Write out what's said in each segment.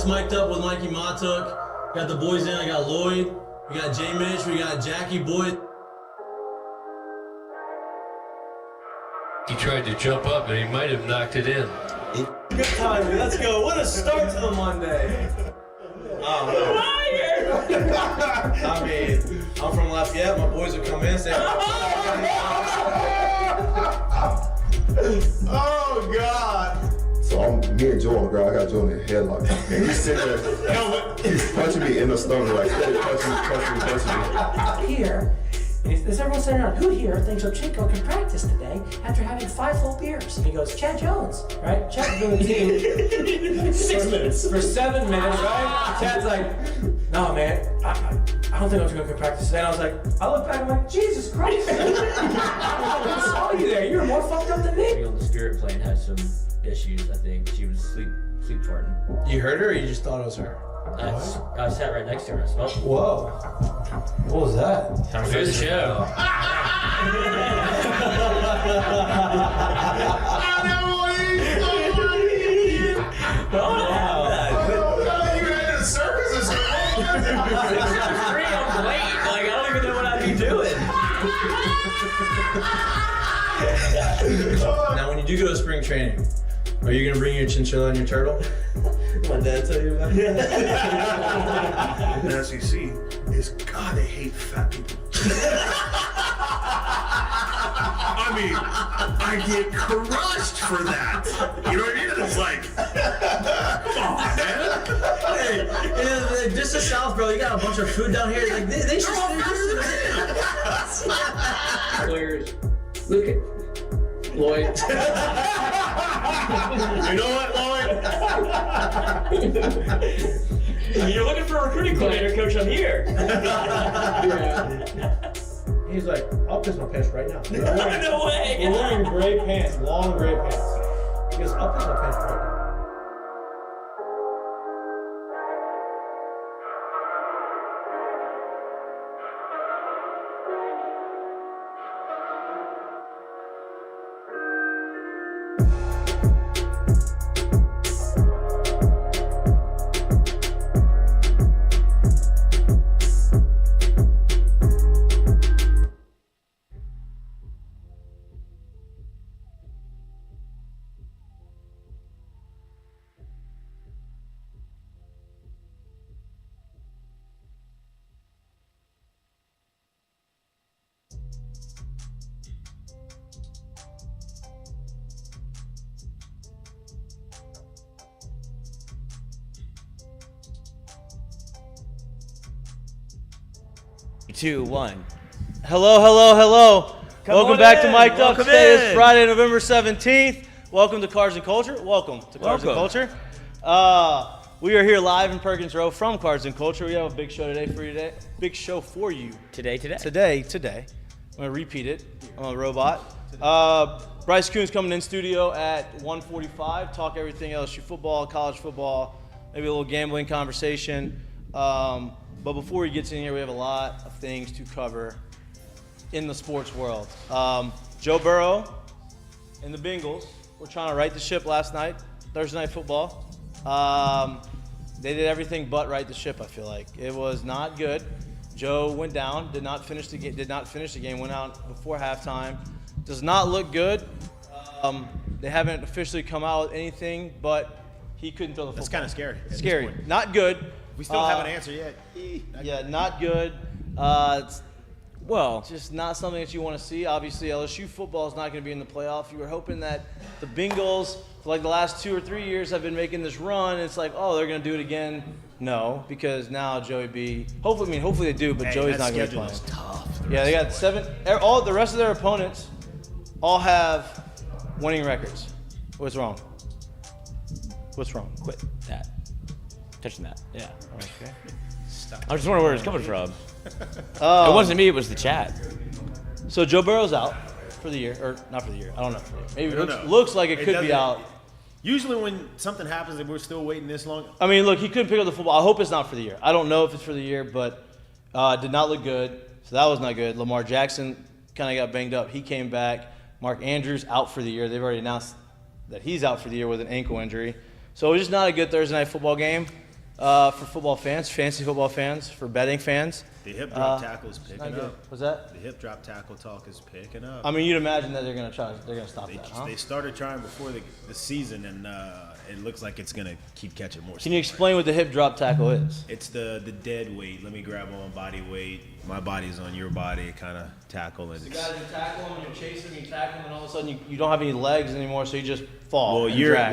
just mic'd up with Mikie Mahtook. Got the boys in. I got Lloyd. We got Mitch. We got Jackie Boyd. He tried to jump up, and he might have knocked it in. Good timing. Let's go. What a start to the Monday. I mean, I'm from Lafayette. My boys would come in and say, oh, God. So me and Joe on the ground, I got Joe in the headlock. And he's sitting there, he's punching me in the stomach, like, punching me. Here, is everyone sitting around, who here thinks Ochinko can practice today after having 5 full beers? And he goes, Chad Jones, right? Chad's doing the team. 6 minutes. For 7 minutes, right? Chad's like, no, man, I don't think Ochinko can practice today. And I was like, I look back and I'm like, Jesus Christ. I saw you there. You were more fucked up than me. On the spirit plane had some issues, I think. She was sleep farting. You heard her or you just thought it was her? I sat right next to her and I smelled it. Whoa. What was that? Time for the show. Now, when you do go to spring training, are you gonna bring your chinchilla and your turtle? My dad tell you about it. The SEC is, God, they hate fat people. I mean, I get crushed for that. You know what I mean? It's like, come on, man. Hey, just the South, bro. You got a bunch of food down here. Like they should. Players, look at Lloyd. You know what, Lloyd? You're looking for a recruiting coordinator, coach. I'm here. He's like, I'll piss my pants right now. No way. We're wearing gray pants, long gray pants. He goes, I'll piss my pants right now. 2, 1. Hello. Welcome back to Mike'd Up. Welcome Today in. is Friday, November 17th. Welcome to Cards and Culture. Welcome to Cards and Culture. We are here live in Perkins Row from Cards and Culture. We have a big show today for you today. Big show for you. Today. Today. I'm going to repeat it. I'm a robot. Bryce Koon's coming in studio at 1:45. Talk everything LSU football, college football, maybe a little gambling conversation. But before he gets in here, we have a lot of things to cover in the sports world. Joe Burrow and the Bengals were trying to right the ship last night, Thursday Night Football. They did everything but right the ship, I feel like. It was not good. Joe went down, did not finish the game, went out before halftime. Does not look good. They haven't officially come out with anything, but he couldn't throw the football. That's kind of scary. Scary. Not good. We still haven't answered yet. Not good. It's just not something that you want to see. Obviously, LSU football is not going to be in the playoff. You were hoping that the Bengals, for like the last 2 or 3 years, have been making this run. It's like, oh, they're going to do it again. No, because now Joey B. Hopefully they do, but Joey's not going to be playing. Tough. Yeah, they got 7. All the rest of their opponents all have winning records. What's wrong? Quit that. Touching that. Yeah. Okay. I just wondering where it's coming from. It wasn't me, it was the chat. So Joe Burrow's out for the year, or not for the year. I don't know. Maybe looks like it could be out. Usually when something happens and we're still waiting this long. I mean, look, he couldn't pick up the football. I hope it's not for the year. I don't know if it's for the year, but did not look good. So that was not good. Lamar Jackson kind of got banged up. He came back. Mark Andrews out for the year. They've already announced that he's out for the year with an ankle injury. So it was just not a good Thursday Night Football game. for football fans, fantasy football fans, for betting fans. The hip drop tackle is picking up. What's that? The hip drop tackle talk is picking up. I mean, you'd imagine that they're gonna stop that. Huh? They started trying before the season, and it looks like it's gonna keep catching more. Can you explain what the hip drop tackle is? It's the dead weight. Let me grab on body weight. My body's on your body, kind of tackle. And the guy that you tackle him, you chase him, you tackle him, and all of a sudden you don't have any legs anymore, so you just fall. Well,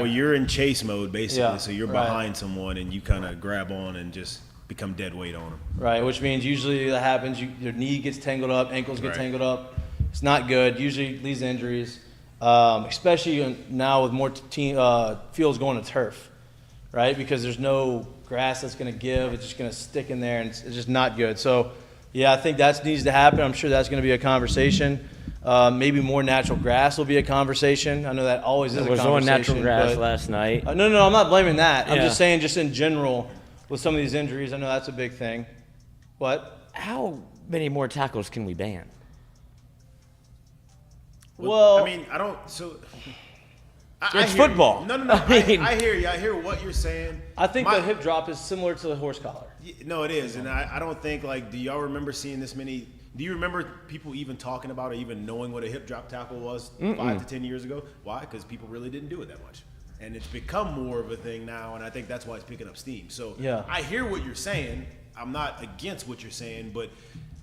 you're in chase mode basically, Yeah, so you're behind someone, and you kind of grab on and just become dead weight on them. Right, which means usually that happens. Your knee gets tangled up, ankles get tangled up. It's not good. Usually leads to injuries, especially now with more fields going to turf, right? Because there's no grass that's going to give. It's just going to stick in there, and it's just not good. So, yeah, I think that needs to happen. I'm sure that's going to be a conversation. Maybe more natural grass will be a conversation. I know that always is a conversation. There was on natural grass last night. No, I'm not blaming that. I'm just saying just in general with some of these injuries. I know that's a big thing. What? How many more tackles can we ban? Well, I mean, I don't. So It's football. No. I hear you. I hear what you're saying. I think the hip drop is similar to the horse collar. No, it is, and I don't think do y'all remember seeing this many? Do you remember people even talking about or even knowing what a hip drop tackle was 5 to 10 years ago? Why? Because people really didn't do it that much. And it's become more of a thing now, and I think that's why it's picking up steam. So I hear what you're saying. I'm not against what you're saying, but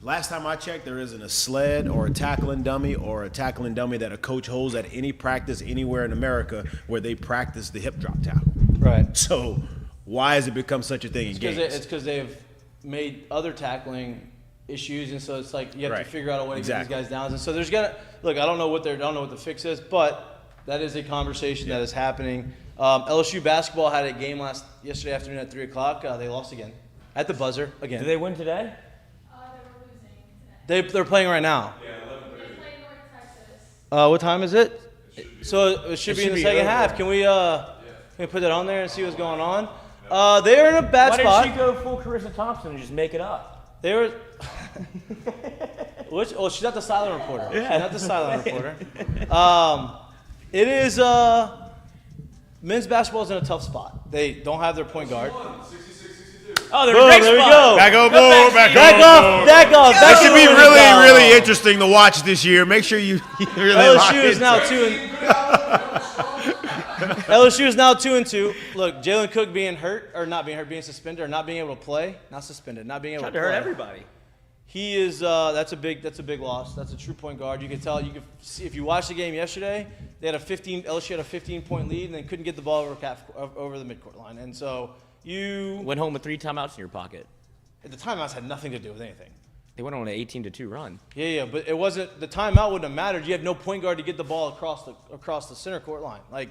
last time I checked, there isn't a sled or a tackling dummy that a coach holds at any practice anywhere in America where they practice the hip drop tackle. Right. So why has it become such a thing in games? It's because they've made other tackling issues, and so it's like you have to figure out a way to get these guys down. And so there's I don't know what the fix is, but that is a conversation that is happening. LSU basketball had a game yesterday afternoon at 3:00. They lost again at the buzzer again. Did they win today? They were losing today. They're playing right now. They played North Texas. What time is it? So it should be in the second half. Can we put that on there and see what's going on? They're in a bad spot. Why didn't she go full Carissa Thompson and just make it up? They were. She's not the silent reporter. Yeah. She's not the silent reporter. It is. Men's basketball is in a tough spot. They don't have their point guard. Oh, they're in a great there we spot. go. Back off. Back off. That should be really interesting to watch this year. Make sure you really LSU is now 2-2. Look, Jalen Cook being hurt, or not being hurt, being suspended, or not being able to play. Not suspended, not being able to play. Tried to hurt everybody. He is. That's a big loss. That's a true point guard. You can tell. You could see if you watched the game yesterday. They had LSU had a 15-point lead, and they couldn't get the ball over the midcourt line. And so you went home with 3 timeouts in your pocket. The timeouts had nothing to do with anything. They went on an 18-2 run. Yeah, but it wasn't. The timeout wouldn't have mattered. You have no point guard to get the ball across the center court line. Like,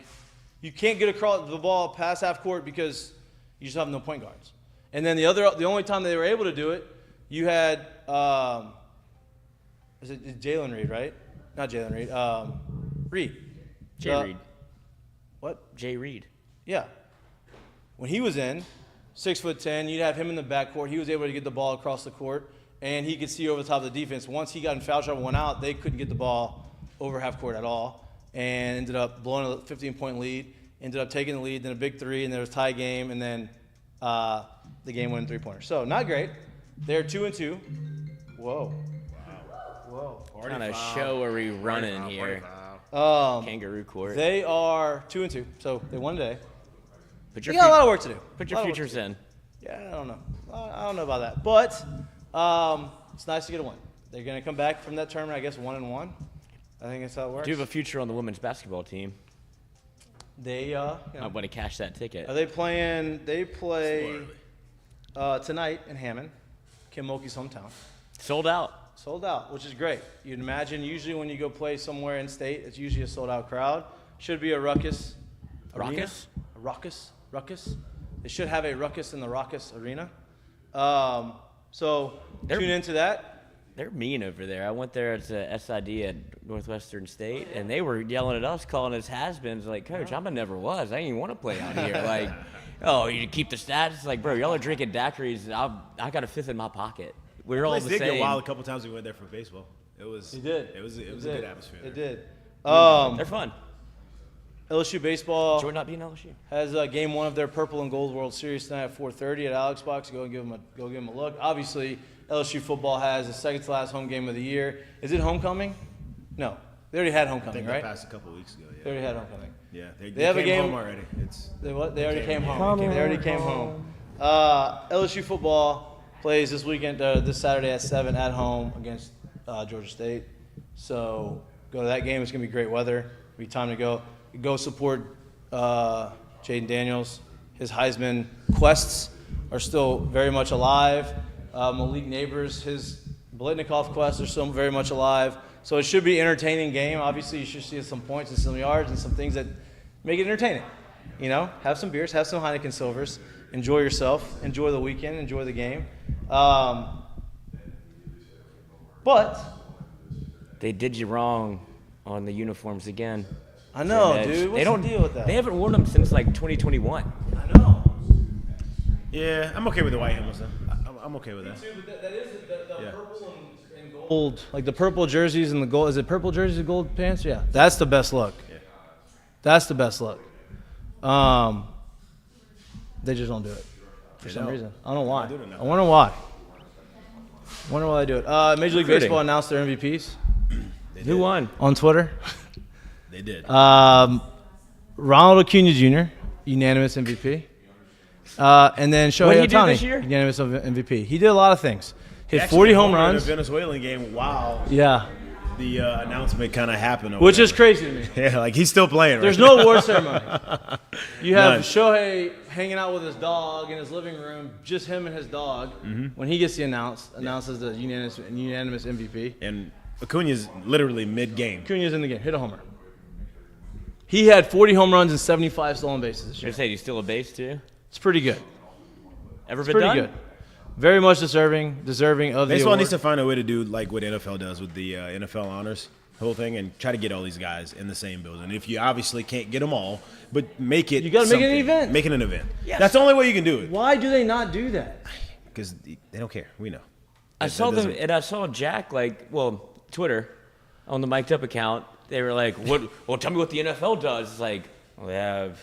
you can't get across the ball past half court because you just have no point guards. And then the only time they were able to do it, you had is it Jalen Reed, right? Not Jalen Reed. Reed. Jay Reed. What? Jay Reed. Yeah. When he was in, 6'10", you'd have him in the backcourt. He was able to get the ball across the court, and he could see over the top of the defense. Once he got in foul trouble and went out, they couldn't get the ball over half court at all, and ended up blowing a 15-point lead. Ended up taking the lead, then a big 3, and there was a tie game, and then the game went in 3-pointers. So not great. They're 2-2. Whoa. What kind of show are we running here? Kangaroo court. They are 2-2, so they won today. They got a lot of work to do. Put your futures in. Yeah, I don't know. I don't know about that, but it's nice to get a win. They're going to come back from that tournament, I guess, 1-1. I think that's how it works. Do you have a future on the women's basketball team? They, I want to cash that ticket. Are they playing? They play tonight in Hammond, Kim Mulkey's hometown. Sold out, which is great. You'd imagine usually when you go play somewhere in state, it's usually a sold-out crowd. Should be a ruckus. Ruckus? Ruckus. They should have a ruckus in the Ruckus Arena. So tune into that. They're mean over there. I went there as a SID at Northwestern State, and they were yelling at us, calling us has-beens. Like, Coach, I'm a never was. I didn't even want to play out here. Like, oh, you keep the stats? It's like, bro, y'all are drinking daiquiris. I got a 5th in my pocket. We're all the same. It did get wild a couple times we went there for baseball. It was. It did. It was a good atmosphere. It did. They're fun. LSU baseball Jordan not being LSU. has game 1 of their Purple and Gold World Series tonight at 4:30 at Alex Box. Go give them a look. Obviously, LSU football has the second to last home game of the year. Is it homecoming? No, they already had I homecoming, think right? that passed a couple weeks ago. Yeah. They already had homecoming. Yeah, They have a came game home already. They already came home. home. They already came home. LSU football plays this weekend, this Saturday at 7 at home against Georgia State. So go to that game. It's gonna be great weather. It'll be time to go support Jayden Daniels. His Heisman quests are still very much alive. Malik Neighbors, his Blitnikoff quests are still very much alive. So it should be an entertaining game. Obviously, you should see some points and some yards and some things that make it entertaining. You know, have some beers, have some Heineken Silvers, enjoy yourself, enjoy the weekend, enjoy the game. But They did you wrong on the uniforms again. I know, Mitch. dude. What's the deal with that? They haven't worn them since like 2021. I know. Yeah, I'm okay with the white helmets, though. I'm okay with that. That is the Yeah. purple and gold. Like the purple jerseys and the gold. Is it purple jerseys and gold pants? Yeah. That's the best look. Yeah. That's the best look. They just don't do it for some reason. I don't know why. I wonder why. They do it. Major League Baseball announced their MVPs Who won? on Twitter. They did. Ronald Acuña Jr., unanimous MVP. And then What'd Shohei he do Ohtani, this year? unanimous MVP. He did a lot of things. Hit Actually 40 home homered in runs. a Venezuelan game. Wow. Yeah, The announcement kind of happened. over which there. is crazy to me. Yeah, like he's still playing. There's right? no award ceremony. You have None. Shohei hanging out with his dog in his living room, just him and his dog. When he gets the announces the unanimous MVP. And Acuña's literally mid-game. Acuña's in the game, hit a homer. He had 40 home runs and 75 stolen bases this You're year. saying he's still a base too? It's pretty good. Ever It's been pretty done? good. Very much deserving of the Baseball award. needs to find a way to do like what NFL does with the NFL honors whole thing and try to get all these guys in the same building. If you obviously can't get them all, but make it. You gotta make it an something. event. Make it an event. Yes. That's the only way you can do it. Why do they not do that? Because they don't care. We know. I That saw them, doesn't- and I saw Jack Twitter, on the Mik'd Up account. They were like, "What? Well, tell me what the NFL does." It's like, well, they have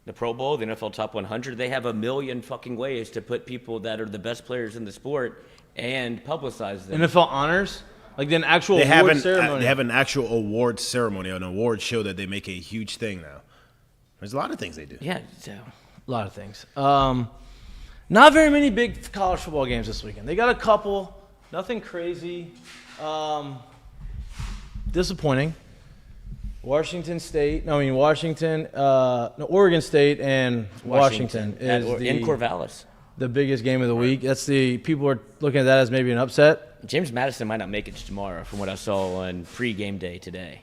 the Pro Bowl, the NFL Top 100. They have a million fucking ways to put people that are the best players in the sport and publicize them. NFL honors? Like an actual They award have ceremony. they have an actual award ceremony, an award show that they make a huge thing now. There's a lot of things they do. Yeah, so A lot of things. Not very many big college football games this weekend. They got a couple. Nothing crazy. Disappointing. Oregon State and Washington is in Corvallis. the biggest game of the week. That's people are looking at that as maybe an upset. James Madison might not make it tomorrow, from what I saw on pre-game day today.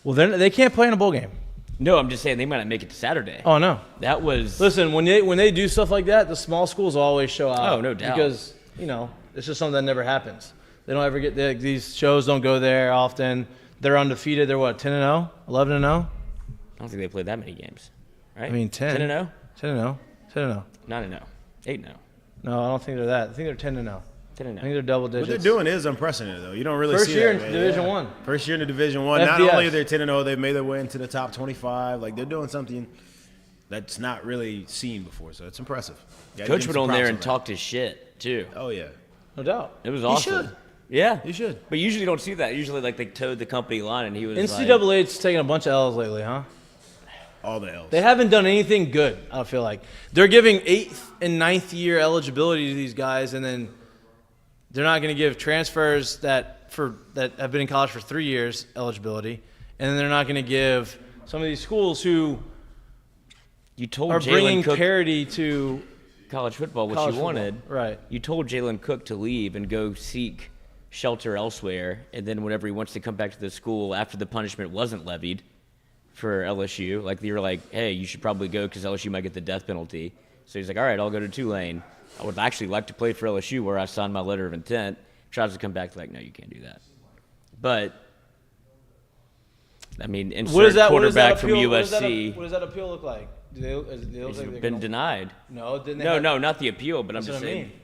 Well, then they can't play in a bowl game. No, I'm just saying they might not make it to Saturday. Oh no. That was Listen, when they do stuff like that, the small schools always show out. Oh, no doubt. Because it's just something that never happens. They don't ever get these shows. Don't go there often. They're undefeated. They're what, 10-0, 11-0? I don't think they played that many games, right? I mean 10. 10-0, 10-0, 10-0. 9-0, 8-0, No, I don't think they're that. I think they're 10-0. I 10-0. think they're double What digits. they're doing is unprecedented, though. You don't really First see year that, in man. Division Yeah. One. First year in the Division One. Not FBS. only are they 10-0, they've made their way into the top 25. Like they're doing something that's not really seen before. So it's impressive. Gotta Coach give went them on some there props and that. talked his shit too. Oh yeah. No doubt. It was awesome. should. Yeah, You should. But usually you don't see that. Usually, like they towed the company line, and he was like, NCAA's taking a bunch of L's lately, huh? All the L's. They haven't done anything good, I feel like. They're giving 8th and 9th year eligibility to these guys, and then they're not going to give transfers that have been in college for 3 years eligibility, and then they're not going to give some of these schools who you told are bringing Jalen Cook parity to college football, which college you wanted. football. Right. You told Jalen Cook to leave and go seek shelter elsewhere, and then whenever he wants to come back to the school after the punishment wasn't levied for LSU, like you were like, hey, you should probably go because LSU might get the death penalty. So he's like, all right, I'll go to Tulane. I would actually like to play for LSU where I signed my letter of intent. Tries to come back, like, no, you can't do that. But, I mean, insert quarterback from USC. What does that appeal look like? Do they look He's like they're been gonna- denied. No, didn't they? No, not the appeal, but I'm That's just what I saying mean.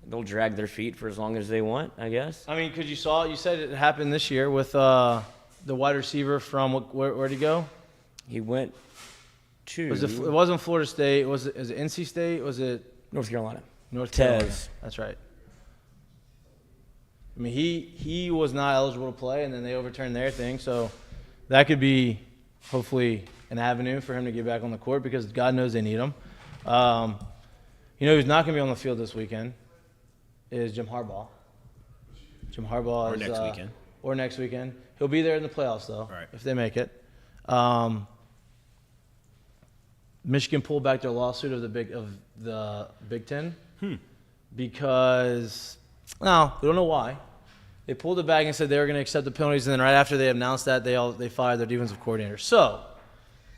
they'll drag their feet for as long as they want, I guess. I mean, because you said it happened this year with the wide receiver from where'd he go? He went to. It wasn't Florida State. Is it NC State? Was it North Carolina. North Carolina? Tez. That's right. I mean, he was not eligible to play, and then they overturned their thing. So that could be hopefully an avenue for him to get back on the court because God knows they need him. Who's not going to be on the field this weekend is Jim Harbaugh. Jim Harbaugh Or is next weekend. Or next weekend. He'll be there in the playoffs though, Right. if they make it. Michigan pulled back their lawsuit of the Big Ten because we don't know why. They pulled it back and said they were going to accept the penalties, and then right after they announced that, they fired their defensive coordinator. So,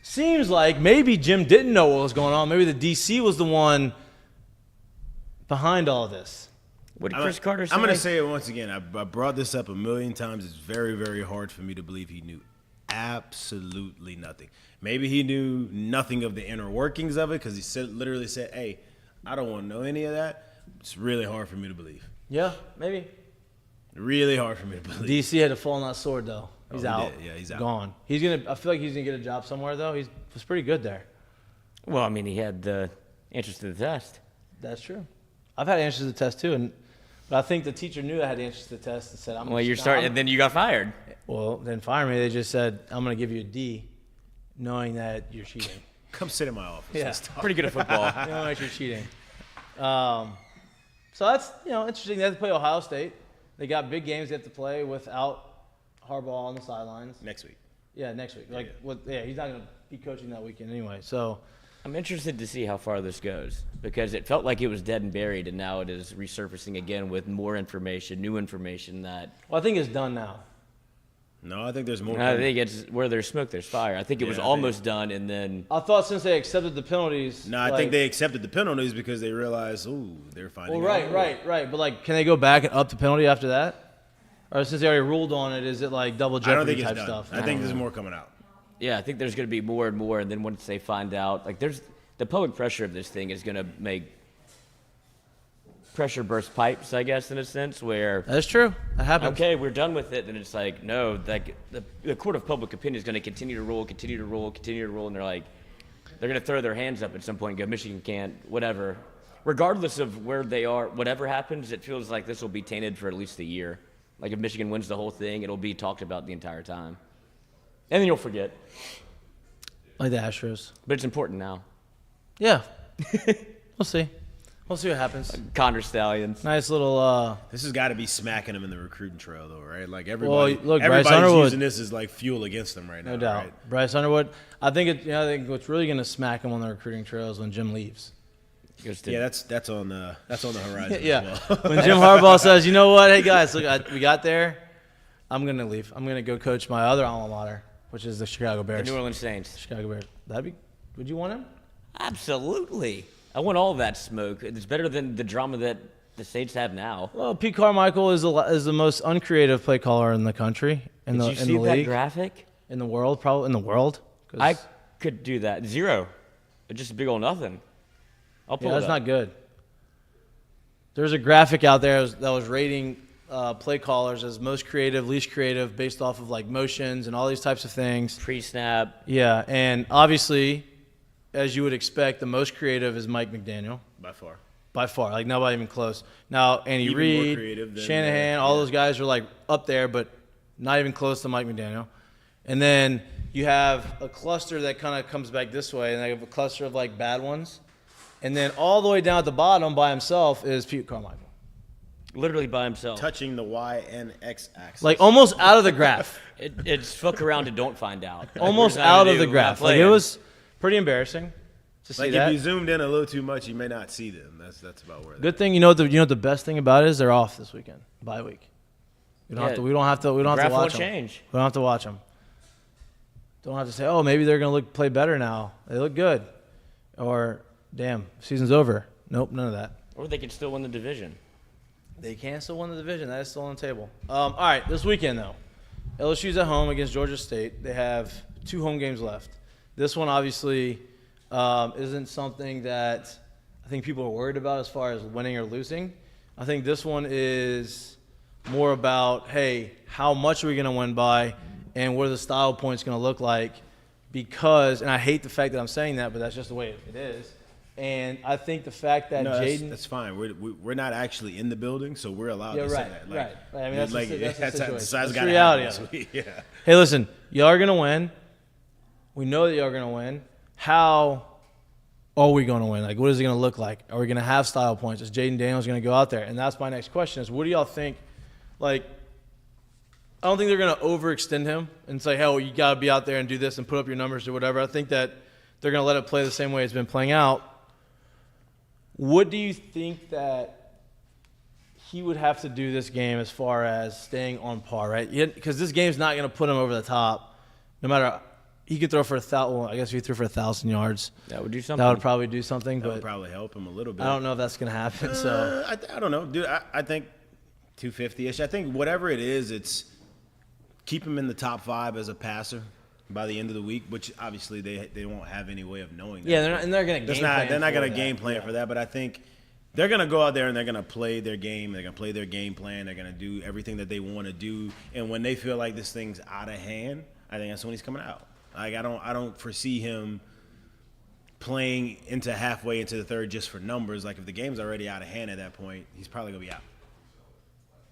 seems like maybe Jim didn't know what was going on. Maybe the DC was the one behind all of this. What did Chris Carter say? I'm going to say it once again. I brought this up a million times. It's very, very hard for me to believe he knew absolutely nothing. Maybe he knew nothing of the inner workings of it because he literally said, hey, I don't want to know any of that. It's really hard for me to believe. Yeah, maybe. Really hard for me to believe. DC had to fall on that sword, though. He's out. Yeah, he's out. Gone. I feel like he's going to get a job somewhere, though. He was pretty good there. Well, I mean, he had the answers to the test. That's true. I've had answers to the test, too, but I think the teacher knew I had answers to the test and said, and then you got fired. Well, then fire me. They just said, I'm going to give you a D, knowing that you're cheating. Come sit in my office. Yeah. Let's talk. Pretty good at football. Knowing that you're cheating. So that's, interesting. They have to play Ohio State. They got big games they have to play without Harbaugh on the sidelines. Next week. Yeah, next week. He's not going to be coaching that weekend anyway. So I'm interested to see how far this goes because it felt like it was dead and buried, and now it is resurfacing again with more information, new information that. Well, I think it's done now. No, I think there's more. I think it's where there's smoke, there's fire. I think it was almost done, and then. I thought since they accepted the penalties. No, I think they accepted the penalties because they realized, they're finding. Well, right. But can they go back and up the penalty after that? Or since they already ruled on it, is it like double jeopardy type stuff? I think there's more coming out. Yeah, I think there's going to be more and more, and then once they find out, there's the public pressure of this thing is going to make pressure burst pipes, I guess, in a sense, where that's true. That happens. Okay, we're done with it, and it's like, no, the court of public opinion is going to continue to rule, and they're going to throw their hands up at some point and go, Michigan can't, whatever. Regardless of where they are, whatever happens, it feels like this will be tainted for at least a year. Like if Michigan wins the whole thing, it'll be talked about the entire time. And then you'll forget. Like the Astros. But it's important now. Yeah. We'll see. We'll see what happens. Condor Stallions. Nice little. This has got to be smacking them in the recruiting trail, though, right? Like everybody, Bryce everybody's Underwood, using this as like fuel against them right now. No doubt. Right? Bryce Underwood. I think what's really going to smack him on the recruiting trail is when Jim leaves. Yeah, that's on the horizon. Yeah. As well. When Jim Harbaugh says, you know what, hey guys, look, we got there. I'm going to leave. I'm going to go coach my other alma mater, which is the Chicago Bears. The New Orleans Saints. Chicago Bears. Would you want him? Absolutely. I want all that smoke. It's better than the drama that the Saints have now. Well, Pete Carmichael is the most uncreative play caller in the country, in the see league, that graphic? In the world, probably in the world. I could do that. Zero. Just a big old nothing. I'll pull it up. That's not good. There's a graphic out there that was rating play callers as most creative, least creative, based off of like motions and all these types of things. Pre-snap. Yeah, and obviously, as you would expect, the most creative is Mike McDaniel. By far, like nobody even close. Now, Andy Reid, Shanahan, all those guys are like up there, but not even close to Mike McDaniel. And then you have a cluster that kind of comes back this way, and they have a cluster of like bad ones. And then all the way down at the bottom by himself is Pete Carmichael. Literally by himself. Touching the Y and X axis. Like almost out of the graph. It's fuck around and don't find out. Almost out of the graph. Like it was pretty embarrassing to see that. If you zoomed in a little too much, you may not see them. That's about where. Good thing you know what the best thing about it is they're off this weekend, bye week. We don't have to watch them. We don't have to watch them. Don't have to say, oh, maybe they're gonna play better now. They look good, or damn, season's over. Nope, none of that. Or they could still win the division. They can still win the division. That is still on the table. All right, this weekend, though. LSU's at home against Georgia State. They have 2 home games left. This one, obviously, isn't something that I think people are worried about as far as winning or losing. I think this one is more about, hey, how much are we going to win by, and what are the style points going to look like? Because, and I hate the fact that I'm saying that, but that's just the way it is. And I think the fact that Jayden, that's fine. We're not actually in the building, so we're allowed to say that. Right. I mean, that's the situation. The size That's the reality of it. Yeah. Hey, listen, y'all are going to win. We know that y'all are going to win. How are we going to win? Like, what is it going to look like? Are we going to have style points? Is Jayden Daniels going to go out there? And that's my next question is, what do y'all think? Like, I don't think they're going to overextend him and say, hey, well, you got to be out there and do this and put up your numbers or whatever. I think that they're going to let it play the same way it's been playing out. What do you think that he would have to do this game as far as staying on par, right? Because this game's not going to put him over the top. No matter – he could throw for 1,000 – well, I guess if he threw for 1,000 yards. That would do something. That would probably do something. That would probably help him a little bit. I don't know if that's going to happen. So I don't know. Dude, I think 250-ish. I think whatever it is, it's keep him in the top 5 as a passer by the end of the week, which obviously they won't have any way of knowing that. Yeah, they're going to game plan. They're not going to game plan for that, but I think they're going to go out there and they're going to play their game. They're going to play their game plan. They're going to do everything that they want to do. And when they feel like this thing's out of hand, I think that's when he's coming out. Like I don't foresee him playing into halfway into the third just for numbers. Like if the game's already out of hand at that point, he's probably going to be out.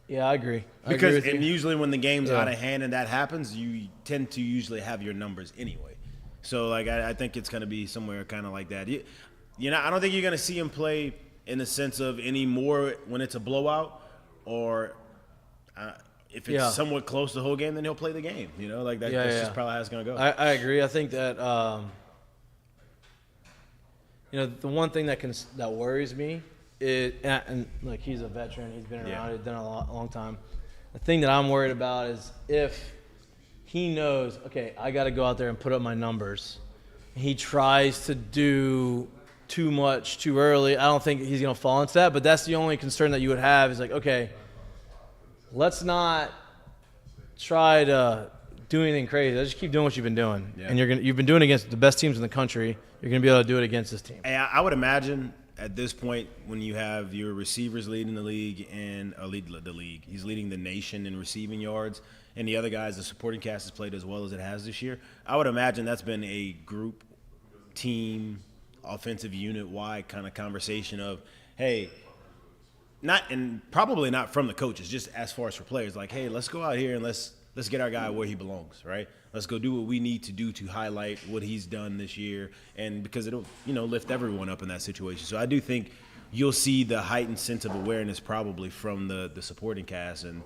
Yeah, I agree. Usually when the game's out of hand and that happens, you tend to usually have your numbers anyway. So, like, I think it's going to be somewhere kind of like that. I don't think you're going to see him play in the sense of any more when it's a blowout or if it's somewhat close the whole game, then he'll play the game. That's just probably how it's going to go. I agree. I think that, the one thing that worries me and look, he's a veteran. He's been around. He's done a long time. The thing that I'm worried about is if he knows, okay, I got to go out there and put up my numbers. He tries to do too much too early. I don't think he's going to fall into that, but that's the only concern that you would have is like, okay, let's not try to do anything crazy. Let's just keep doing what you've been doing. Yeah. And you've been doing it against the best teams in the country. You're going to be able to do it against this team. Hey, I would imagine at this point, when you have your receivers leading the league and lead the league, he's leading the nation in receiving yards, and the other guys, the supporting cast has played as well as it has this year. I would imagine that's been a group, team, offensive unit-wide kind of conversation of, hey, probably not from the coaches, just as far as for players, like, hey, let's go out here and let's get our guy where he belongs, right? Let's go do what we need to do to highlight what he's done this year, and because it'll, lift everyone up in that situation. So I do think you'll see the heightened sense of awareness probably from the supporting cast. And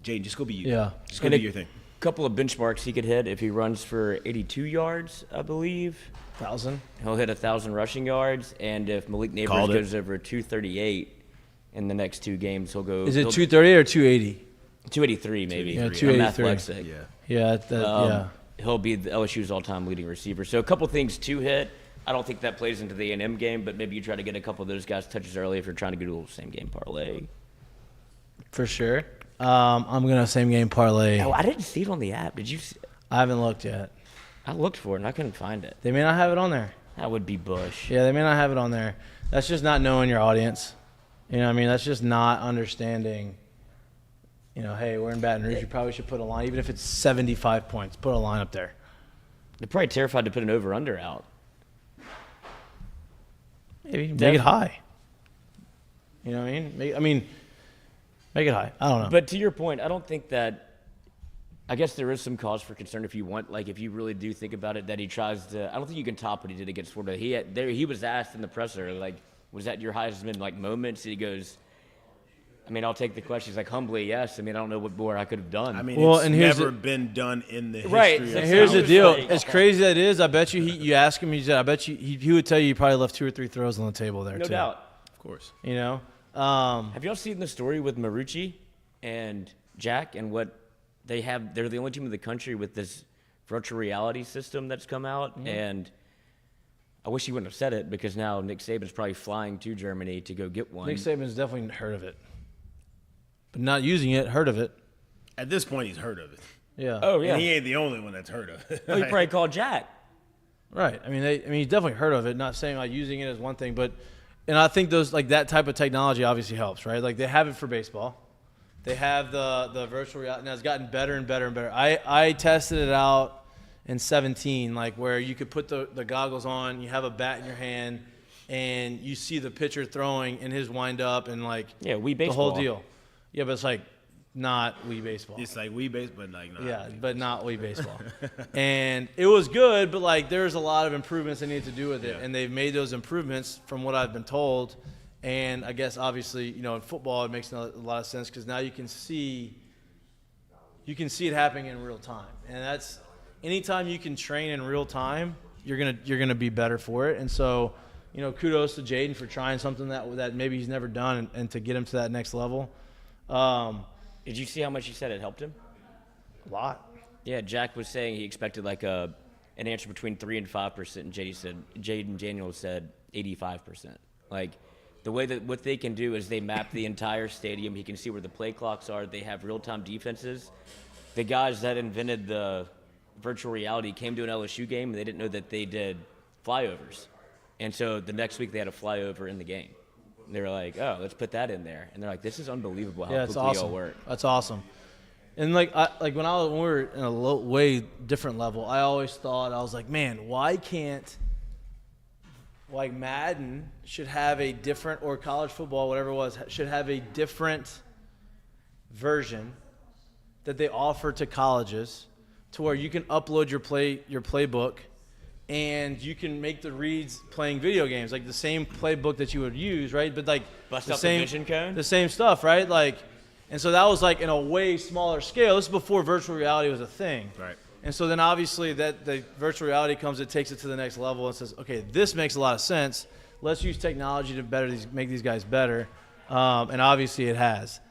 Jaden, just go be you. Yeah, just go do your thing. A couple of benchmarks he could hit if he runs for 82 yards, I believe. 1,000. He'll hit 1,000 rushing yards, and if Malik Neighbors goes over 238 in the next 2 games, he'll go. Is it 230 or 280? 283 maybe. Yeah, 283. I'm athletic. Yeah. He'll be the LSU's all-time leading receiver. So a couple things to hit. I don't think that plays into the A&M game, but maybe you try to get a couple of those guys touches early if you're trying to get a little same-game parlay. For sure. I'm going to same-game parlay. Oh, I didn't see it on the app. Did you see it? I haven't looked yet. I looked for it, and I couldn't find it. They may not have it on there. That would be Bush. Yeah, they may not have it on there. That's just not knowing your audience. You know what I mean? That's just not understanding – hey, we're in Baton Rouge. You probably should put a line, even if it's 75 points. Put a line up there. They're probably terrified to put an over/under out. Maybe make it high. You know what I mean? Make it high. I don't know. But to your point, I don't think that. I guess there is some cause for concern if you want, like, if you really do think about it, that he tries to. I don't think you can top what he did against Florida. He was asked in the presser, like, was that your Heisman moments? And he goes, I'll take the question. He's like, humbly, yes. I don't know what more I could have done. It's never been done in the history. Right. Of Here's the deal. As crazy as it is, I bet you ask him, I bet you he would tell you he probably left 2 or 3 throws on the table there, no too. No doubt. Of course. Have y'all seen the story with Marucci and Jack and what they have? They're the only team in the country with this virtual reality system that's come out. Mm-hmm. And I wish he wouldn't have said it because now Nick Saban's probably flying to Germany to go get one. Nick Saban's definitely heard of it. But not using it, heard of it. At this point, he's heard of it. Yeah. Oh, yeah. And he ain't the only one that's heard of it. Oh, he probably called Jack. Right. He's definitely heard of it. Not saying like using it as one thing, but and I think those that type of technology obviously helps, right? Like they have it for baseball. They have the virtual reality. Now it's gotten better and better and better. I tested it out in 17, like where you could put the goggles on, you have a bat in your hand, and you see the pitcher throwing in his windup and like Wii the whole baseball. deal. Yeah, but it's like not Wii baseball. It's like Wii baseball, but like not. Yeah, but not Wii baseball. And it was good, but like there's a lot of improvements they need to do with it, and they've made those improvements from what I've been told. And I guess obviously, in football it makes a lot of sense because now you can see it happening in real time, and that's anytime you can train in real time, you're gonna be better for it. And so, kudos to Jaden for trying something that maybe he's never done and to get him to that next level. Did you see how much he said it helped him? A lot. Yeah, Jack was saying he expected like an answer between 3 and 5%, and Jaden Daniel said 85%. Like the way that what they can do is they map the entire stadium. He can see where the play clocks are. They have real-time defenses. The guys that invented the virtual reality came to an LSU game and they didn't know that they did flyovers, and so the next week they had a flyover in the game. They were like, "Oh, let's put that in there," and they're like, "This is unbelievable how it's quickly awesome. all work." That's awesome. And when we were in a way different level, I always thought, I was like, man, why can't Madden should have a different, or college football, whatever it was, should have a different version that they offer to colleges, to where you can upload your playbook, and you can make the reads playing video games, like the same playbook that you would use, right? But like Bust the out the same vision cone? the same stuff, right? Like, and so that was like in a way smaller scale. This is before virtual reality was a thing, Right. And so then obviously that the virtual reality comes, it takes it to the next level and says, okay, this makes a lot of sense. Let's use technology to make these guys better, and obviously it has.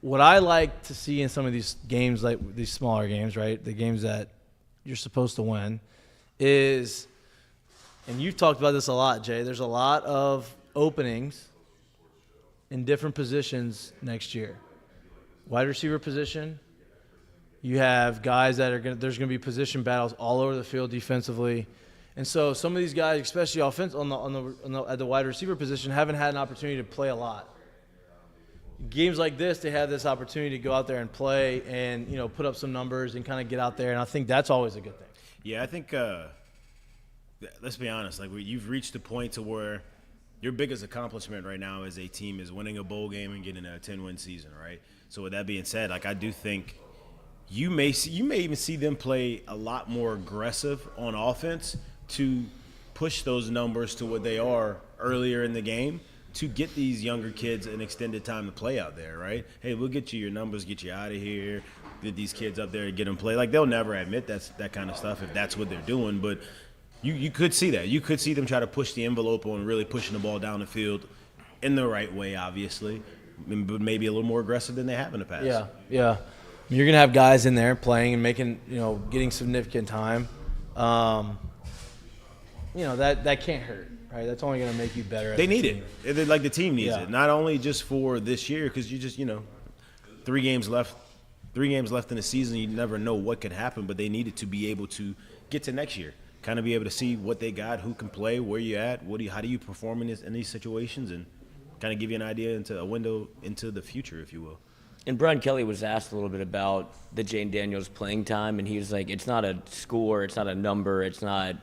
What I like to see in some of these games, like these smaller games, right, the games that you're supposed to win, is, and you've talked about this a lot, Jay, there's a lot of openings in different positions next year. Wide receiver position, you have guys that there's going to be position battles all over the field defensively. And so some of these guys, especially offense at the wide receiver position, haven't had an opportunity to play a lot. Games like this, they have this opportunity to go out there and play and, put up some numbers and kind of get out there. And I think that's always a good thing. Yeah, I think, let's be honest, like you've reached a point to where your biggest accomplishment right now as a team is winning a bowl game and getting a 10-win season, right? So with that being said, like I do think you may even see them play a lot more aggressive on offense to push those numbers to what they are earlier in the game to get these younger kids an extended time to play out there, right? Hey, we'll get you your numbers, get you out of here, get these kids up there and get them play. Like they'll never admit that kind of stuff if that's what they're doing, but you could see that. You could see them try to push the envelope on really pushing the ball down the field in the right way, obviously, but maybe a little more aggressive than they have in the past. Yeah. You're going to have guys in there playing and making, getting significant time. That can't hurt, right? That's only going to make you better. They need it. Like the team needs it. Not only just for this year, because you just, 3 games left in the season. You never know what could happen, but they need it to be able to get to next year. Kind of be able to see what they got, who can play, where you at, how do you perform in these situations, and kind of give you an idea into a window into the future, if you will. And Brian Kelly was asked a little bit about the Jayden Daniels playing time, and he was like, it's not a score, it's not a number, it's about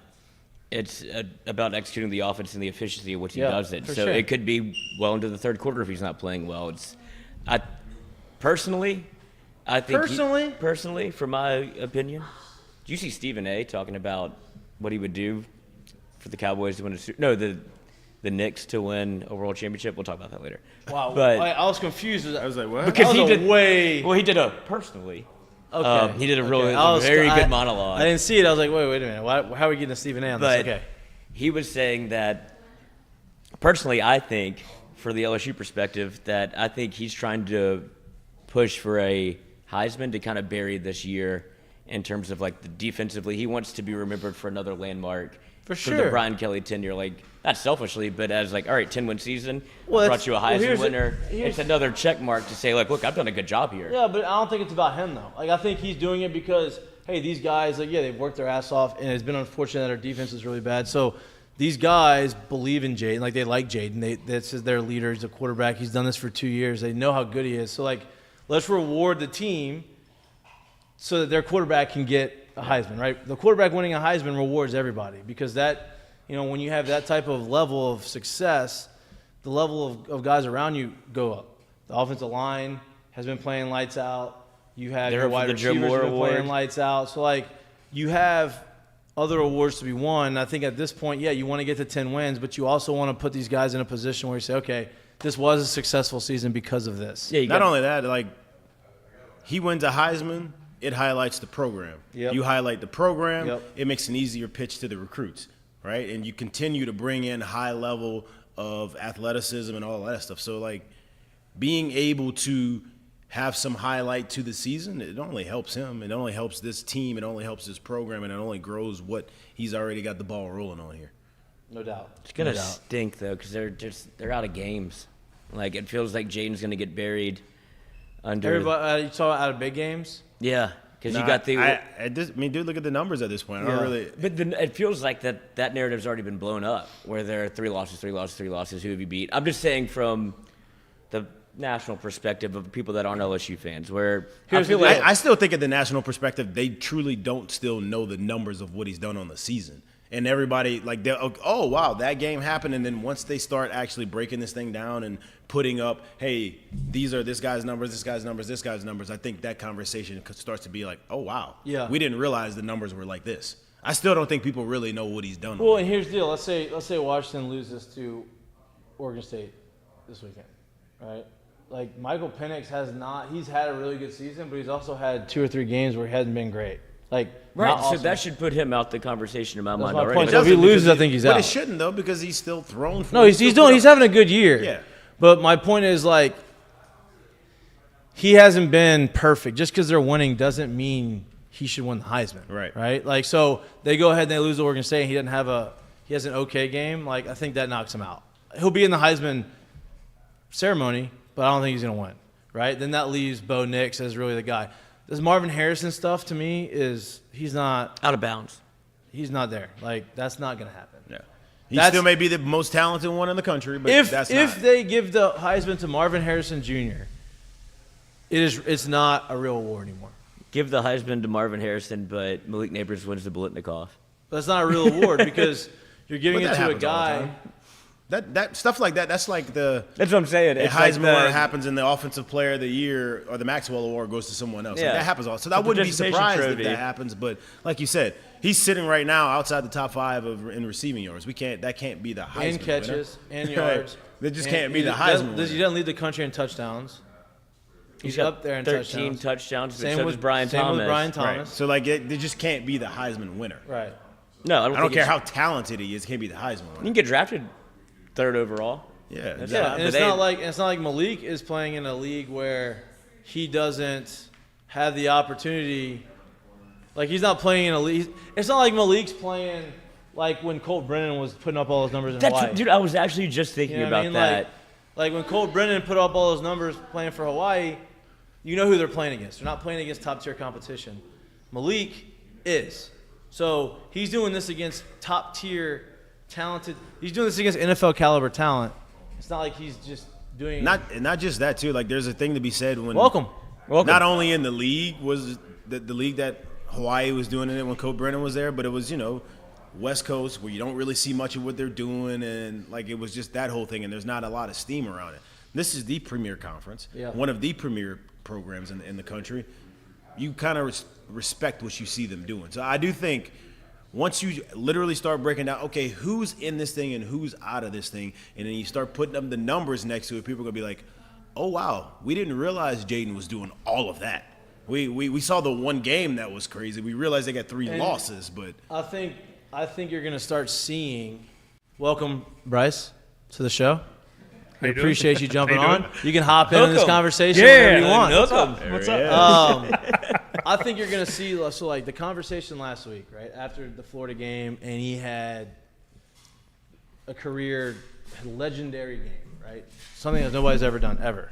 executing the offense and the efficiency of which he does it. So sure. It could be well into the third quarter if he's not playing well. Personally, from my opinion, do you see Stephen A. talking about what he would do for the Cowboys to win the Knicks to win a world championship? We'll talk about that later. Wow, but I was confused. I was like, what? Because he did Okay. He did a very good monologue. I didn't see it. I was like, wait a minute. How are we getting to Stephen A. on this? Okay. He was saying that, personally, I think, for the LSU perspective, that I think he's trying to push for a Heisman to kind of bury this year in terms of, like, the defensively. He wants to be remembered for another landmark. For the Brian Kelly tenure, like, not selfishly, but as like, all right, 10-win season, brought you a Heisman winner. It's another check mark to say, like, look, I've done a good job here. Yeah, but I don't think it's about him, though. Like, I think he's doing it because, hey, these guys, they've worked their ass off, and it's been unfortunate that our defense is really bad. So these guys believe in Jaden. Like, they like Jaden. This is their leader. He's a quarterback. He's done this for 2 years. They know how good he is. So, like, let's reward the team so that their quarterback can get a Heisman, right? The quarterback winning a Heisman rewards everybody because that, when you have that type of level of success, the level of guys around you go up. The offensive line has been playing lights out. You have your wide receivers have been playing lights out. So, you have other awards to be won. I think at this point, you want to get to 10 wins, but you also want to put these guys in a position where you say, okay, this was a successful season because of this. Yeah, not only that, he wins a Heisman, it highlights the program. Yep. You highlight the program, Yep. It makes an easier pitch to the recruits, right? And you continue to bring in high level of athleticism and all that stuff. So, being able to have some highlight to the season, it only helps him. It only helps this team. It only helps this program, and it only grows what he's already got the ball rolling on here. No doubt. It's gonna stink though, because they're out of games. It feels like Jaden's gonna get buried under. Everybody, you saw out of big games. Yeah, because you got dude, look at the numbers at this point. I don't really. But it feels like that narrative's already been blown up, where there are 3 losses. Who have you beat? I'm just saying from the national perspective of people that aren't LSU fans, where I still think at the national perspective, they truly don't still know the numbers of what he's done on the season. And everybody, oh, wow, that game happened. And then once they start actually breaking this thing down and putting up, hey, these are this guy's numbers, this guy's numbers, this guy's numbers, I think that conversation starts to be like, oh, wow. Yeah. We didn't realize the numbers were like this. I still don't think people really know what he's done. Well, and here's the deal. Let's say Washington loses to Oregon State this weekend, right? Michael Penix he's had a really good season, but he's also had 2 or 3 games where he hasn't been great. Right, awesome. so that should put him out the conversation in my mind my already. point. So if he loses, I think he's out. But it shouldn't, though, because he's still thrown. No, he's having a good year. Yeah. But my point is, he hasn't been perfect. Just because they're winning doesn't mean he should win the Heisman. Right. Right? So they go ahead and they lose to Oregon State, and he has an okay game. I think that knocks him out. He'll be in the Heisman ceremony, but I don't think he's going to win. Right? Then that leaves Bo Nix as really the guy. This Marvin Harrison stuff, to me, he's not out of bounds. He's not there. That's not going to happen. Yeah. He still may be the most talented one in the country, but if they give the Heisman to Marvin Harrison Jr., it's not a real award anymore. Give the Heisman to Marvin Harrison, but Malik Neighbors wins the Biletnikoff. That's not a real award because you're giving it to a guy. That stuff like that, that's that's what I'm saying. It's Heisman Award happens and the Offensive Player of the Year or the Maxwell Award goes to someone else. Yeah. That happens all. So I wouldn't be surprised if that happens. But like you said, he's sitting right now outside the top 5 in receiving yards. That can't be the Heisman and catches winner. and yards. That just can't be the Heisman winner. He doesn't lead the country in touchdowns. He's up there in 13 touchdowns. Same with Brian Thomas. Right. So they just can't be the Heisman winner. Right. No, I don't care how talented he is. He can't be the Heisman winner. You can get drafted 3rd overall. Yeah. And it's not like Malik is playing in a league where he doesn't have the opportunity. He's not playing in a league. It's not like Malik's playing when Colt Brennan was putting up all those numbers in Hawaii. Dude, I was actually just thinking about that. When Colt Brennan put up all those numbers playing for Hawaii, you know who they're playing against. They're not playing against top-tier competition. Malik is. So he's doing this against top-tier talented. He's doing this against NFL caliber talent. It's not like he's just doing not just that too. There's a thing to be said when welcome. Not only in the league was the league that Hawaii was doing it when Colt Brennan was there, but it was West Coast where you don't really see much of what they're doing, and it was just that whole thing. And there's not a lot of steam around it. This is the premier conference, one of the premier programs in the country. You kind of respect what you see them doing. So I do think. Once you literally start breaking down, okay, who's in this thing and who's out of this thing, and then you start putting up the numbers next to it, people are going to be like, oh, wow, we didn't realize Jayden was doing all of that. We saw the one game that was crazy. We realized they got 3 losses, but I think you're going to start seeing – welcome, Bryce, to the show. We appreciate you jumping on. You can hop in this conversation whenever you want. What's up? I think you're going to see the conversation last week, right, after the Florida game, and he had a legendary game, right, something that nobody's ever done, ever.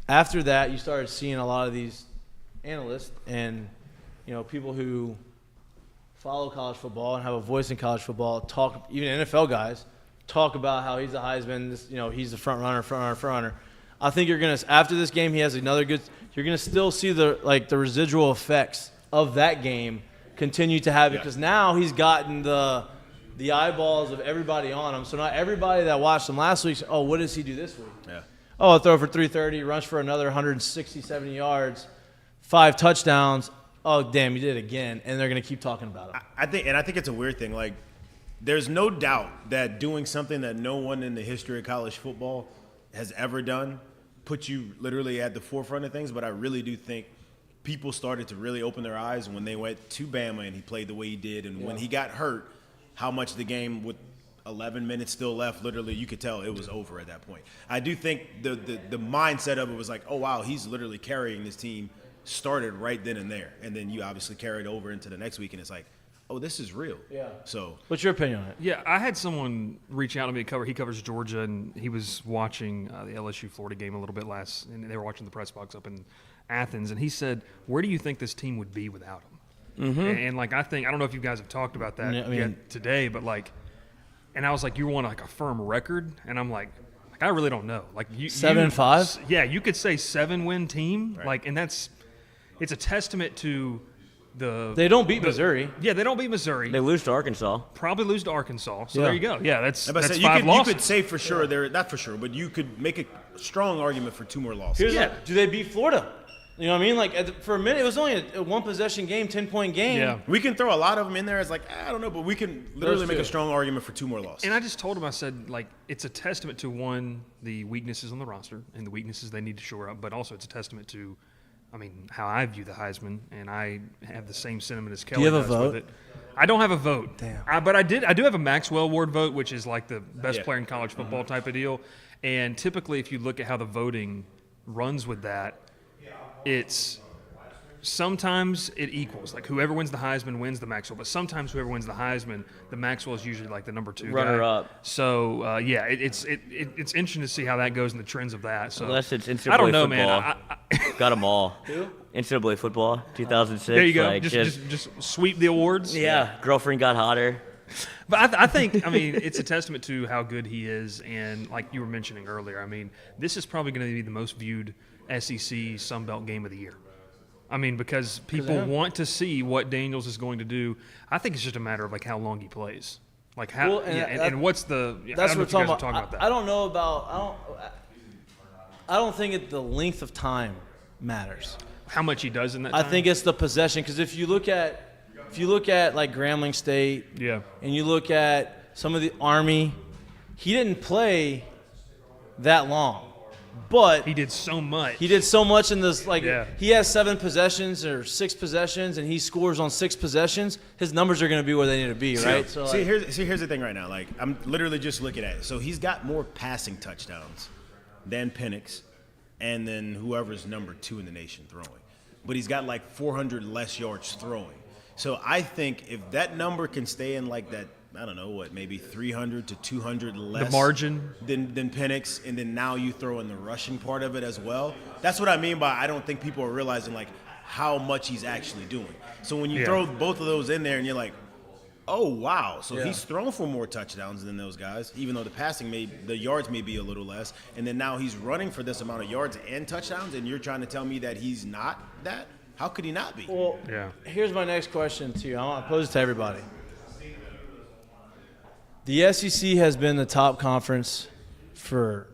After that, you started seeing a lot of these analysts and people who follow college football and have a voice in college football talk, even NFL guys, talk about how he's a Heisman, he's the front runner. I think you're gonna after this game he has another good. You're gonna still see the residual effects of that game continue to have it because now he's gotten the eyeballs of everybody on him. So not everybody that watched him last week. Oh, what does he do this week? Yeah. Oh, I'll throw for 330, rush for another 160, 70 yards, 5 touchdowns. Oh, damn, he did it again, and they're gonna keep talking about him. I think it's a weird thing. Like, there's no doubt that doing something that no one in the history of college football has ever done puts you literally at the forefront of things. But I really do think people started to really open their eyes when they went to Bama and he played the way he did, and when he got hurt, how much the game with 11 minutes still left, literally you could tell it was over at that point. I do think the mindset of it was like, oh wow, he's literally carrying this team. Started right then and there, and then you obviously carried over into the next week, and it's like, oh, this is real. Yeah. So, what's your opinion on it? Yeah, I had someone reach out to me. He covers Georgia, and he was watching the LSU Florida game a little bit and they were watching the press box up in Athens, and he said, "Where do you think this team would be without him?" Mm-hmm. And I don't know if you guys have talked about that yet today, but and I was like, you want a firm record, and I'm like I really don't know. 7-5. Yeah, you could say 7-win team, right. And that's. It's a testament to They don't beat Missouri. Yeah, they don't beat Missouri. They lose to Arkansas. Probably lose to Arkansas. So there you go. Yeah, that's 5 you losses. could say for sure, not for sure, but you could make a strong argument for 2 more losses. Do they beat Florida? You know what I mean? For a minute, it was only a 1-possession game, 10-point game. Yeah. We can throw a lot of them in there as I don't know, but we can literally make a strong argument for 2 more losses. And I just told him, I said, it's a testament to, one, the weaknesses on the roster and the weaknesses they need to shore up, but also it's a testament to, how I view the Heisman, and I have the same sentiment as Kelly. Do you have a vote? With it. I don't have a vote. Damn. But I do have a Maxwell Award vote, which is the best player in college football type of deal. And typically, if you look at how the voting runs with that, it's sometimes it equals. Whoever wins the Heisman wins the Maxwell, but sometimes whoever wins the Heisman, the Maxwell is usually the number 2 runner guy. up. So it's interesting to see how that goes and the trends of that. So unless it's NCAA I don't know, football. man. Got them all. NCAA football, 2006. There you go. Just sweep the awards. Yeah, girlfriend got hotter. But I think it's a testament to how good he is, and like you were mentioning earlier, this is probably going to be the most viewed SEC Sun Belt game of the year. Because people want to see what Daniels is going to do. I think it's just a matter of how long he plays. And what's the? That's what we're talking about that. I don't know about. I don't think the length of time matters. How much he does in that time? I think it's the possession, because if you look at Grambling State, and you look at some of the Army, he didn't play that long. But he did so much. He did so much in this. He has 7 possessions or 6 possessions, and he scores on 6 possessions. His numbers are going to be where they need to be, right? So here's the thing right now. I'm literally just looking at it. So he's got more passing touchdowns than Penix, and then whoever's number 2 in the nation throwing. But he's got 400 less yards throwing. So I think if that number can stay in that. I don't know maybe 300 to 200 less the margin than Penix, and then now you throw in the rushing part of it as well. That's what I mean by I don't think people are realizing how much he's actually doing. So when you throw both of those in there, and you're like, oh wow, so he's thrown for more touchdowns than those guys, even though the yards may be a little less, and then now he's running for this amount of yards and touchdowns, and you're trying to tell me that he's not that? How could he not be? Well, here's my next question to you. I want to pose it to everybody. The SEC has been the top conference for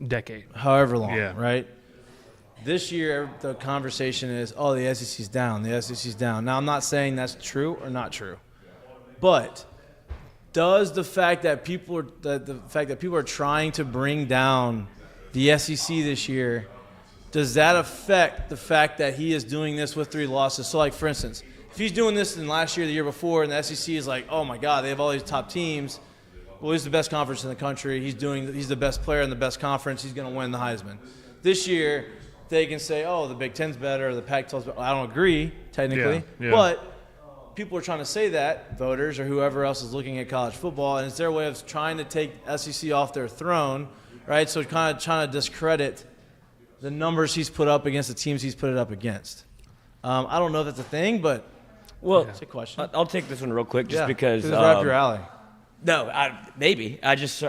decade, however long, right? This year, the conversation is, the SEC's down. The SEC's down. Now, I'm not saying that's true or not true, but does the fact that people are trying to bring down the SEC this year, does that affect the fact that he is doing this with 3 losses? So, for instance, if he's doing this in last year, the year before, and the SEC is oh my God, they have all these top teams. Well, he's the best conference in the country. He's the best player in the best conference. He's going to win the Heisman. This year, they can say, the Big Ten's better, or the Pac-12's better. I don't agree, technically. But people are trying to say that, voters or whoever else is looking at college football, and it's their way of trying to take SEC off their throne, right? So kind of trying to discredit the numbers he's put up against the teams he's put it up against. I don't know if that's a thing, but it's a question. I'll take this one real quick just because. It's right up your alley. No, maybe. I just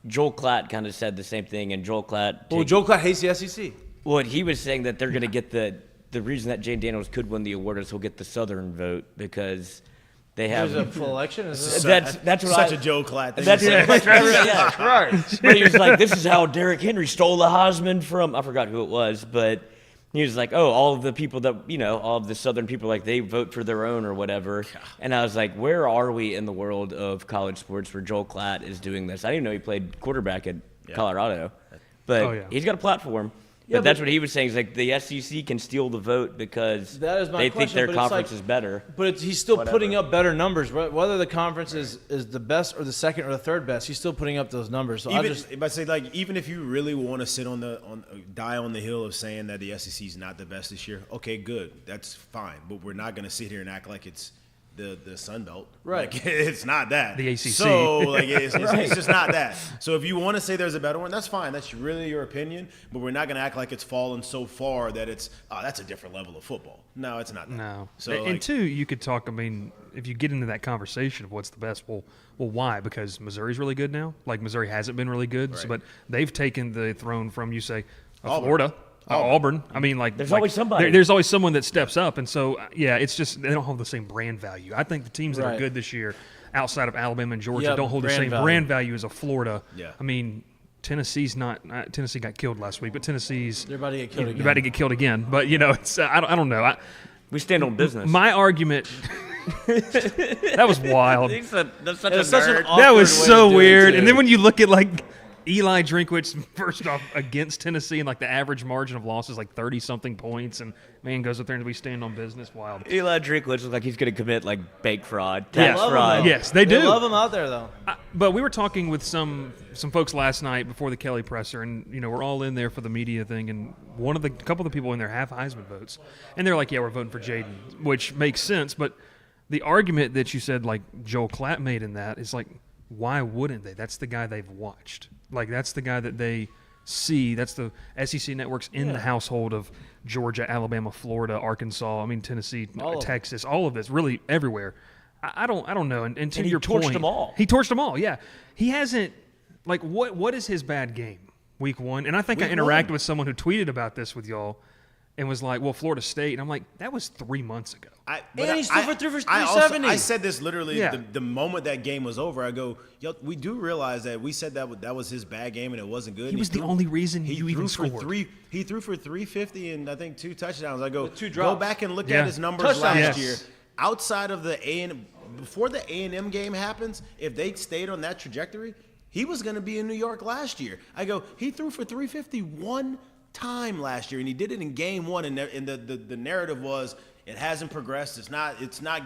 Joel Klatt kind of said the same thing, and Joel Klatt. Well, Joel Klatt hates the SEC. Well, he was saying that they're going to get the reason that Jayden Daniels could win the award is he'll get the Southern vote because they have. There's a full election. That's what such a Joe Klatt thing. That's right. But he was like, "This is how Derrick Henry stole the Heisman from." I forgot who it was, but he was like, "Oh, all of the people that all of the Southern people, like they vote for their own or whatever." And I was like, "Where are we in the world of college sports where Joel Klatt is doing this?" I didn't even know he played quarterback at Colorado, but he's got a platform. But that's what he was saying. Is like the SEC can steal the vote because they think their conference is better. But he's still putting up better numbers. Whether the conference is the best or the second or the third best, he's still putting up those numbers. So even if you really want to sit die on the hill of saying that the SEC is not the best this year, okay, good, that's fine. But we're not going to sit here and act like it's the Sun Belt. Right. Like, it's not that. The ACC. So like it's just not that. So if you want to say there's a better one, that's fine. That's really your opinion. But we're not going to act like it's fallen so far that it's that's a different level of football. No, it's not that. No. So and two, you could talk. I mean, if you get into that conversation of what's the best, well, why? Because Missouri's really good now. Like Missouri hasn't been really good, Right. but they've taken the throne from Auburn. Florida. Auburn. I mean, there's always somebody. There's always someone that steps up, and so it's just they don't hold the same brand value. I think the teams that are good this year, outside of Alabama and Georgia, don't hold the same brand value as a Florida. Yeah. I mean, Tennessee's not. Tennessee got killed last week, but Tennessee's they're about to get killed again. They're about to get killed again. But it's I don't know. We stand on business. My argument. That was wild. That's such a nerd. That was so weird. And then when you look at Eli Drinkwitz, first off, against Tennessee, and the average margin of loss is 30-something points, and man goes up there and we stand on business. Wild. Eli Drinkwitz looks like he's going to commit bank fraud, tax fraud. Yes, they do. They love him out there, though. But we were talking with some folks last night before the Kelly presser, and we're all in there for the media thing, and a couple of the people in there have Heisman votes, and they're like, "Yeah, we're voting for Jaden," which makes sense. But the argument that you said, Joel Klatt made in that is why wouldn't they? That's the guy they've watched. That's the guy that they see. That's the SEC networks in the household of Georgia, Alabama, Florida, Arkansas. I mean, Tennessee, Texas, all of this, really everywhere. I don't know. And to your point, he torched them all. He torched them all. Yeah, he hasn't. What is his bad game? Week 1, and I think I interacted with someone who tweeted about this with y'all, and was like, "Well, Florida State," and I'm like, "That was 3 months ago." And he's still for 370. I said this literally the moment that game was over. I go, "Yo, we do realize that we said that was his bad game and it wasn't good." He was the only reason you even scored. He threw for 350 and I think 2 touchdowns. I go, two go drops. back and look at his numbers last year. Yes. Outside of before the A&M game happens, if they stayed on that trajectory, he was going to be in New York last year. I go, he threw for 351 time last year, and he did it in game 1, and the narrative was it hasn't progressed. It's not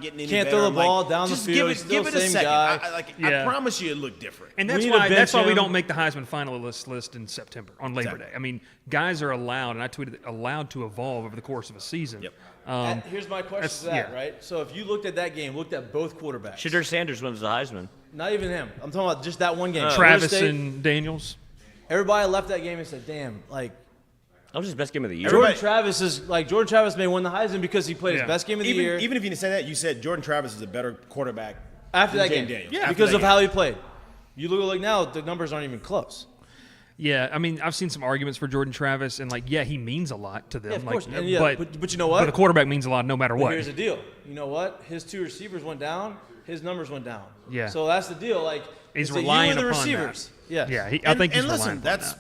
getting any better. Can't throw the ball down the field. Give it a second. Guy. I promise you, it looked different. And that's why we don't make the Heisman finalist list in September on Labor Day. I mean, guys are allowed, and I tweeted, allowed to evolve over the course of a season. Yep. Here's my question to that, right? So if you looked at that game, looked at both quarterbacks. Shedeur Sanders wins the Heisman. Not even him. I'm talking about just that one game. Travis and Daniels. Everybody left that game and said, "Damn, That was his best game of the year. Jordan Travis may win the Heisman because he played his best game of the year." Even if you didn't say that, you said Jordan Travis is a better quarterback after that game. Daniels. Because of how he played. You look now, the numbers aren't even close. Yeah, I mean, I've seen some arguments for Jordan Travis, and he means a lot to them. Yeah, of course. But you know what? But a quarterback means a lot no matter what. Here's the deal. You know what? His 2 receivers went down. His numbers went down. Yeah. So that's the deal. He's it's relying you and the upon receivers. that. Yeah. I think he's listen, relying upon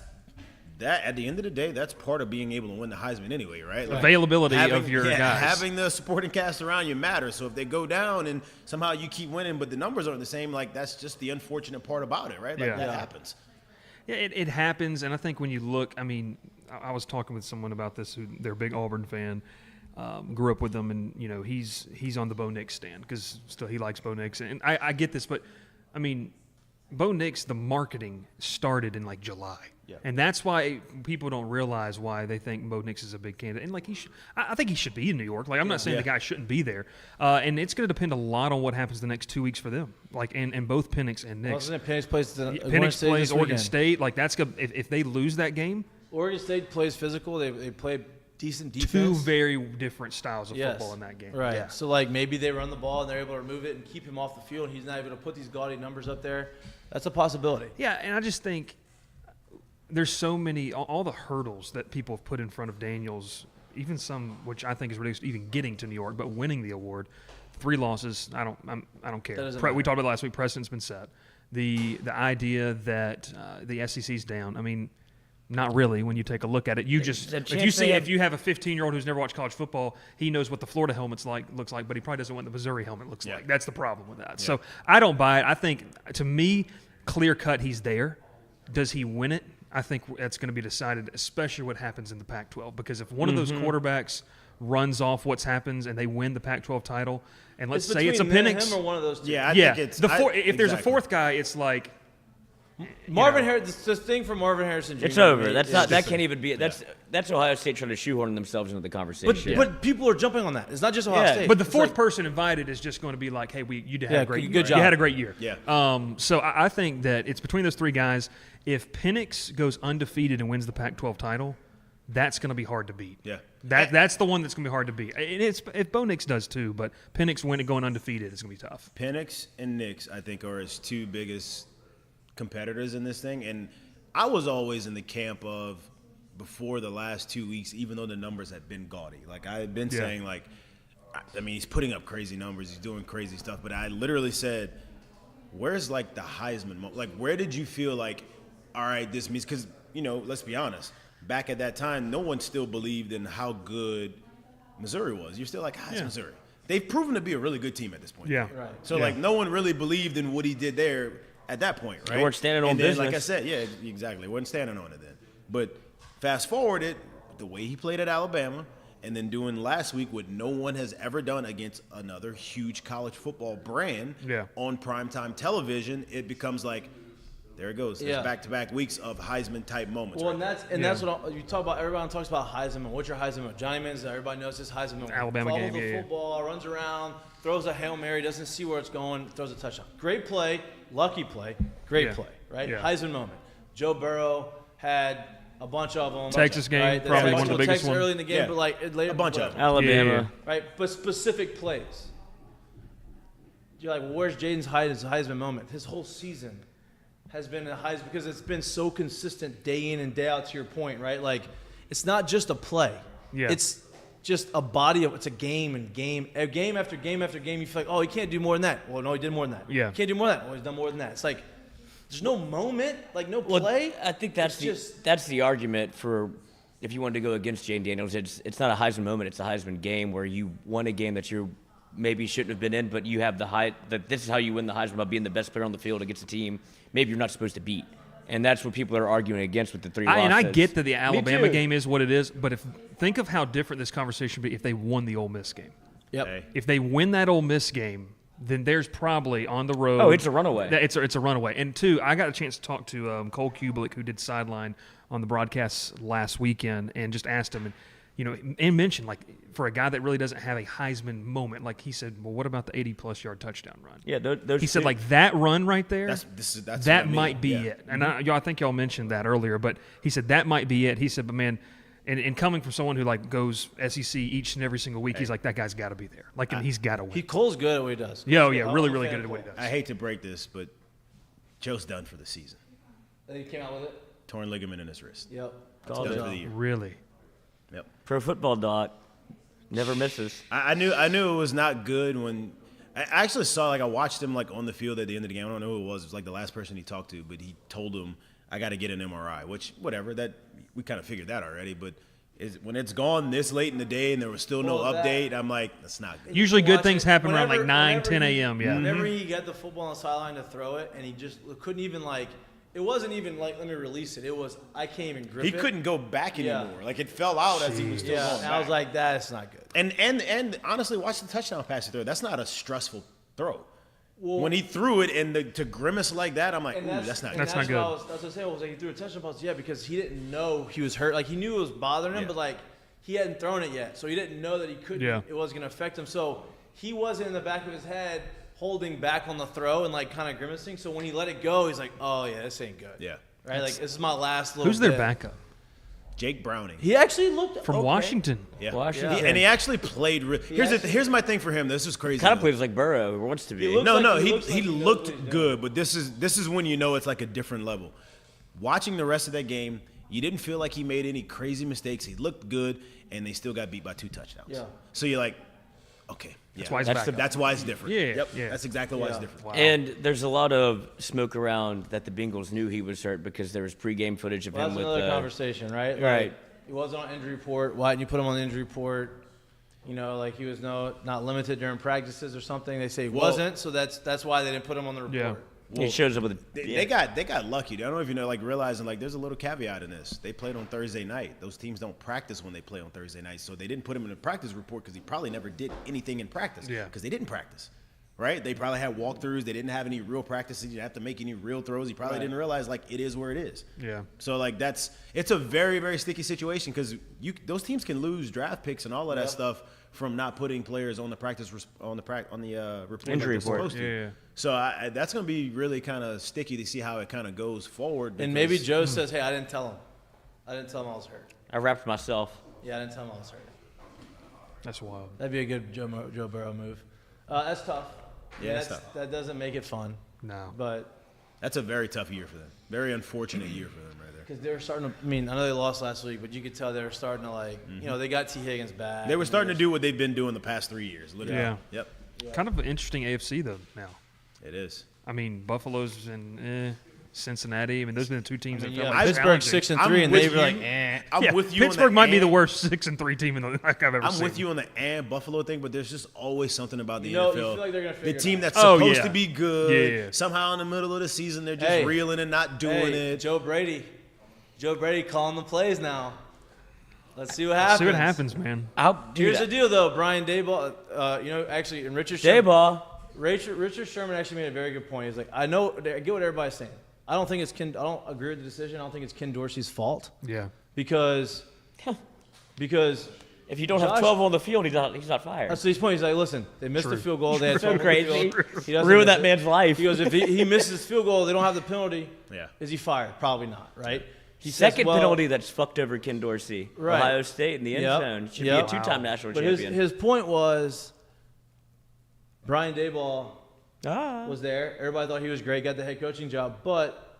that. At the end of the day, that's part of being able to win the Heisman anyway, right? Availability of your guys. Having the supporting cast around you matters. So if they go down and somehow you keep winning, but the numbers aren't the same, that's just the unfortunate part about it, right? That happens. Yeah, it happens, and I think when you look, I mean, I was talking with someone about this who they're a big Auburn fan, grew up with them, and he's on the Bo Nix stand because still he likes Bo Nix, and I get this, but I mean, Bo Nix, the marketing started in July. Yeah. And that's why people don't realize why they think Bo Nix is a big candidate. And I think he should be in New York. I'm not saying the guy shouldn't be there. And it's going to depend a lot on what happens the next 2 weeks for them. And both Penix and Nix. Well, Penix plays Oregon State. That's good. If they lose that game, Oregon State plays physical. They play decent defense. Two very different styles of Yes. football in that game. Right. Yeah. So, like, maybe they run the ball and they're able to remove it and keep him off the field, and he's not able to put these gaudy numbers up there. That's a possibility. Yeah, and I just think there's so many all the hurdles that people have put in front of Daniels, even some which I think is ridiculous, even getting to New York, but winning the award. 3 losses, I don't care. We talked about it last week. Precedent's been set. The idea that the SEC's down. I mean, not really. When you take a look at it, if you have a 15-year-old who's never watched college football, he knows what the Florida helmet's looks like, but he probably doesn't know what the Missouri helmet looks like. That's the problem with that. Yeah. So I don't buy it. I think, to me, clear cut, he's there. Does he win it? I think that's going to be decided, especially what happens in the Pac-12. Because if one of those quarterbacks runs off what's happens and they win the Pac-12 title, and let's say it's a Penix, or one of those two. Yeah, I think it's if there's a fourth guy, it's like Marvin Harris. The thing for Marvin Harrison Jr. It's over. That can't even be. That's Ohio State trying to shoehorn themselves into the conversation. But people are jumping on that. It's not just Ohio State. But the fourth person invited is just going to be like, hey, you had a great year. Good job. You had a great year. Yeah. So I think that it's between those 3 guys. If Penix goes undefeated and wins the Pac-12 title, that's going to be hard to beat. Yeah. That's the one that's going to be hard to beat. If Bo Nix does too, but Penix going undefeated is going to be tough. Penix and Nix, I think, are his 2 biggest competitors in this thing. And I was always in the camp of, before the last 2 weeks, even though the numbers had been gaudy. Like, I had been saying, like, I mean, he's putting up crazy numbers. He's doing crazy stuff. But I literally said, where's, like, the Heisman moment? Like, where did you feel like, all right, this means – because, let's be honest. Back at that time, no one still believed in how good Missouri was. You're still like, it's Missouri. They've proven to be a really good team at this point. Yeah. Right. So, like, no one really believed in what he did there at that point, right? They weren't standing on business. business. Like I said, yeah, exactly. Weren't standing on it then. But fast forward it, the way he played at Alabama, and then doing last week what no one has ever done against another huge college football brand on primetime television, it becomes like, there it goes. There's back-to-back weeks of Heisman-type moments. Well, that's what you talk about. Everyone talks about Heisman. What's your Heisman moment? Johnny Manziel, everybody knows this Heisman moment. Alabama Follows game, the football, runs around, throws a Hail Mary, doesn't see where it's going, throws a touchdown. Great play, lucky play, great play, right? Yeah. Heisman moment. Joe Burrow had a bunch of them. Texas game, right? probably one of the biggest Texas ones. early in the game, but like later, a bunch of them. Alabama. Right, but specific plays. You're like, well, where's Jaden's Heisman moment? His whole season has been a Heisman because it's been so consistent day in and day out, to your point, right? Like, it's not just a play. Yeah. It's just a body of – it's a game and game after game after game. You feel like, oh, he can't do more than that. Well, no, he did more than that. Yeah. He can't do more than that. Well, he's done more than that. It's like there's no moment, like no play. I think that's the argument for if you wanted to go against Jayden Daniels. It's not a Heisman moment. It's a Heisman game where you won a game that you maybe shouldn't have been in, but you have this is how you win the Heisman, by being the best player on the field against a team maybe you're not supposed to beat. And that's what people are arguing against with the 3 losses. And I get that the Alabama game is what it is, but think of how different this conversation would be if they won the Ole Miss game. Yep. Hey. If they win that Ole Miss game, then there's probably on the road. Oh, it's a runaway. It's a runaway. And 2, I got a chance to talk to Cole Kublik, who did sideline on the broadcast last weekend, and just asked him, and mentioned, like, for a guy that really doesn't have a Heisman moment, like he said, well, what about the 80-plus yard touchdown run? Yeah, those he said, like, that run right there, that's that might be it. And I think y'all mentioned that earlier, but he said that might be it. He said, but man, and coming from someone who like goes SEC each and every single week, he's like, that guy's got to be there. Like, and he's got to win. Cole's good at what he does. Yeah, really good at what he does. I hate to break this, but Joe's done for the season. I think he came out with it. Torn ligament in his wrist. Yep. It's done for the year. Really? Yep. Pro Football Doc never misses. I knew it was not good when I actually saw, like, I watched him, like, on the field at the end of the game. I don't know who it was. It was like the last person he talked to, but he told him, I got to get an MRI, which, whatever, that we kind of figured that already. But when it's gone this late in the day and there was still no update, I'm like, that's not good. Usually good things happen around like 9, 10 a.m. Yeah. Whenever he got the football on the sideline to throw it, and he just couldn't even, like, it wasn't even like, let me release it. It was, I can't even grip it. He couldn't go back anymore. Like, it fell out as he was still going back. I was like, that's not good. And honestly, watch the touchdown pass he threw. That's not a stressful throw. Well, when he threw it and to grimace like that, I'm like, ooh, that's not good. That's not good. That's what I was saying. I was like, he threw a touchdown pass. Yeah, because he didn't know he was hurt. Like, he knew it was bothering him, but, like, he hadn't thrown it yet. So he didn't know that he couldn't. Yeah. It wasn't going to affect him. So he wasn't in the back of his head holding back on the throw and, like, kind of grimacing. So when he let it go, he's like, oh, yeah, this ain't good. Yeah. Right? Like, this is my last little Who's their bit. backup? Jake Browning. He actually looked From okay. Washington. Yeah. Washington. And he actually played. Here's my thing for him. This is crazy. Kind of though. plays like Burrow, or wants to be. looks No, like- no, he looks he like he knows what looked he's good, but this is when you know it's like a different level. Watching the rest of that game, you didn't feel like he made any crazy mistakes. He looked good, and they still got beat by 2 touchdowns. Yeah. So you're like, okay, yeah, why he's That's back the- up. that's why it's different. Yeah, Yep. yeah. That's exactly why it's different. Wow. And there's a lot of smoke around that the Bengals knew he was hurt because there was pregame footage of Well, him that's with another conversation, right? Right. Like, he wasn't on injury report. Why didn't you put him on the injury report? You know, like he was not limited during practices or something. They say he wasn't, so that's why they didn't put him on the report. Yeah. He shows up with a. They got lucky. I don't know if you know, like realizing like there's a little caveat in this. They played on Thursday night. Those teams don't practice when they play on Thursday night, so they didn't put him in the practice report because he probably never did anything in practice. Yeah. Because they didn't practice, right? They probably had walkthroughs. They didn't have any real practices. You didn't have to make any real throws. He probably didn't realize like it is where it is. Yeah. So like it's a very very sticky situation because those teams can lose draft picks and all of that stuff from not putting players on the report Injury like they're report. supposed to. Yeah. So that's going to be really kind of sticky to see how it kind of goes forward. And maybe because- Joe says, "Hey, I didn't tell him. I didn't tell him I was hurt. I wrapped myself. Yeah, I didn't tell him I was hurt." That's wild. That'd be a good Joe Burrow move. That's tough. Yeah, that's tough. That doesn't make it fun. No. But That's a very tough year for them. Very unfortunate year for them right there. because they were starting to, I mean, I know they lost last week, but you could tell they were starting to like, you know, they got T. Higgins back. They were starting to do what they've been doing the past 3 years. Literally. Yeah. Yep. Kind of an interesting AFC, though, now. It is. I mean, Buffalo's and Cincinnati. I mean, those have been the two teams that felt Yeah, like Pittsburgh challenging. 6-3, and with they were you. like, eh. I'm with you. Pittsburgh on might be the and- worst 6-3 team in the like I've ever I'm seen. with you on the and Buffalo thing, but there's just always something about the You know, NFL. you feel like they're gonna the figure it team out. that's Oh, supposed yeah. to be good. Yeah. Somehow in the middle of the season, they're just Hey. reeling and not doing Hey, it. Joe Brady calling the plays now. Let's see what happens. See what happens, man. Here's the deal, though. Brian Daboll, actually, and Richard Sherman. Dayball. Richard Sherman actually made a very good point. He's like, I get what everybody's saying. I don't agree with the decision. I don't think it's Ken Dorsey's fault Yeah. because If you don't have Josh- 12 on the field, he's not fired. that's his point. He's like, listen, they missed the field goal. They had So 12 on the crazy. field. He doesn't Ruin miss that it. man's life. He goes, if he misses his field goal, they don't have the penalty. Yeah. Is he fired? Probably not, right? He says, Second well- penalty that's fucked over Ken Dorsey. Right. Ohio State in the end Yep. zone. Should Yep. be a two-time national But champion. his point was Brian Daboll Ah. was there. Everybody thought he was great, got the head coaching job, but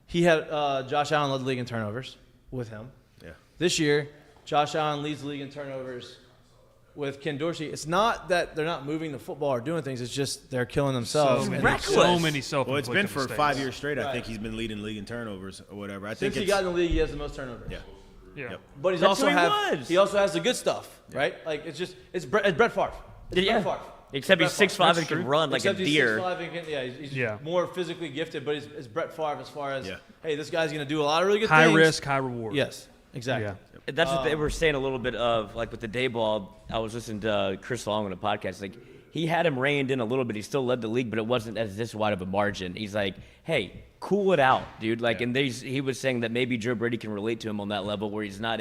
he had Josh Allen led the league in turnovers with him. Yeah. This year, Josh Allen leads the league in turnovers with Ken Dorsey. It's not that they're not moving the football or doing things. It's just they're killing themselves. So And many, reckless. so many self-inflicted Well, it's been for mistakes. 5 years straight. I Right. think he's been leading league in turnovers or whatever. I Since think he it's got in the league, he has the most turnovers. yeah. Yeah. Yep. But he's That's also who he was. he also has the good stuff, right? Like it's Brett Favre. It's Yeah. Brett Favre. Except he's Brett Favre. 6'5" and can run like Except a he's deer. 6'5" and can, he's Yeah. more physically gifted, but it's Brett Favre as far as, Yeah. hey, this guy's going to do a lot of really good High things. risk, high reward. Yes, exactly. Yeah. That's what they were saying a little bit of, like with the day ball. I was listening to Chris Long on a podcast. Like, he had him reined in a little bit. He still led the league, but it wasn't as this wide of a margin. He's like, hey, cool it out, dude. Like, and he was saying that maybe Joe Brady can relate to him on that level where he's not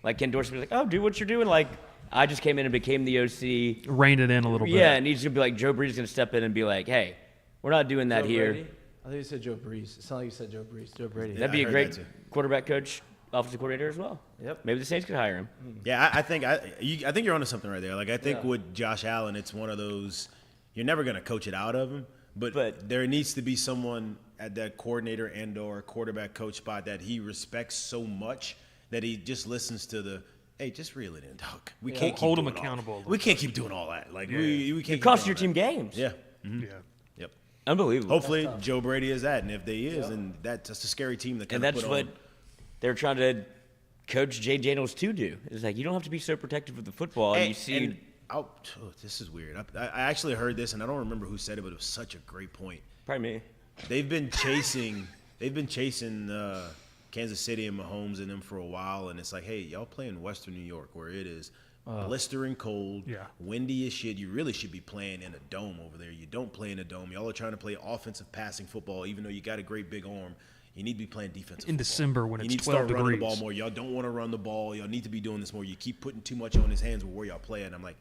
like Ken Dorsey was like, oh, do what you're doing. Like, I just came in and became the OC. Rein it in a little bit. Yeah, and he's going to be like, Joe Brady's going to step in and be like, hey, we're not doing that Joe here. Brady? I think you said Joe Brees. It sounded like you said Joe Brees. Joe Brady. That'd be I a heard great that too. quarterback coach, offensive coordinator as well. Yep. Maybe the Saints could hire him. Yeah, I think you're onto something right there. Like I think Yeah. with Josh Allen, it's one of those you're never gonna coach it out of him, but there needs to be someone at that coordinator and/or quarterback coach spot that he respects so much that he just listens to the. Hey, just reel it in, dog. We can't keep Hold him doing all- accountable a little We can't keep doing all that. Like we can't. It keep costs doing your all team that. games. Yeah. Yeah. Yep. Unbelievable. Hopefully Joe Brady is that, and if they is, and that's a scary team to And kind of that's put what on. they're trying to coach Jay Daniels to do. It's like, you don't have to be so protective of the football. And you see, This is weird. I actually heard this, and I don't remember who said it, but it was such a great point. probably me. They've been chasing Kansas City and Mahomes and them for a while, and it's like, hey, y'all play in Western New York where it is blistering cold, windy as shit. You really should be playing in a dome over there. You don't play in a dome. Y'all are trying to play offensive passing football, even though you got a great big arm. You need to be playing defensive In football. December when you it's need to 12 start running the degrees. ball more. Y'all don't want to run the ball. Y'all need to be doing this more. You keep putting too much on his hands with where y'all play, and I'm like,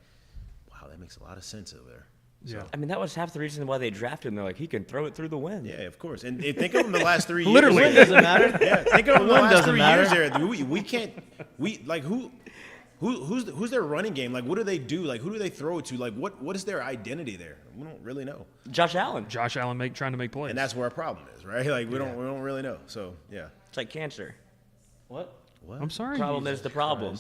wow, that makes a lot of sense over there. Yeah. I mean, that was half the reason why they drafted him. They're like, he can throw it through the wind. Yeah, of course. And think of him the last 3 years. Literally. The wind doesn't matter. Yeah, think of him the last doesn't 3 matter. years there. We can't. Who's their running game? Like, what do they do? Like, who do they throw it to? Like, what is their identity there? We don't really know. Josh Allen. Josh Allen trying to make plays. And that's where our problem is, right? Like, we don't really know. So yeah. It's like cancer. What? I'm sorry. Problem is the problem.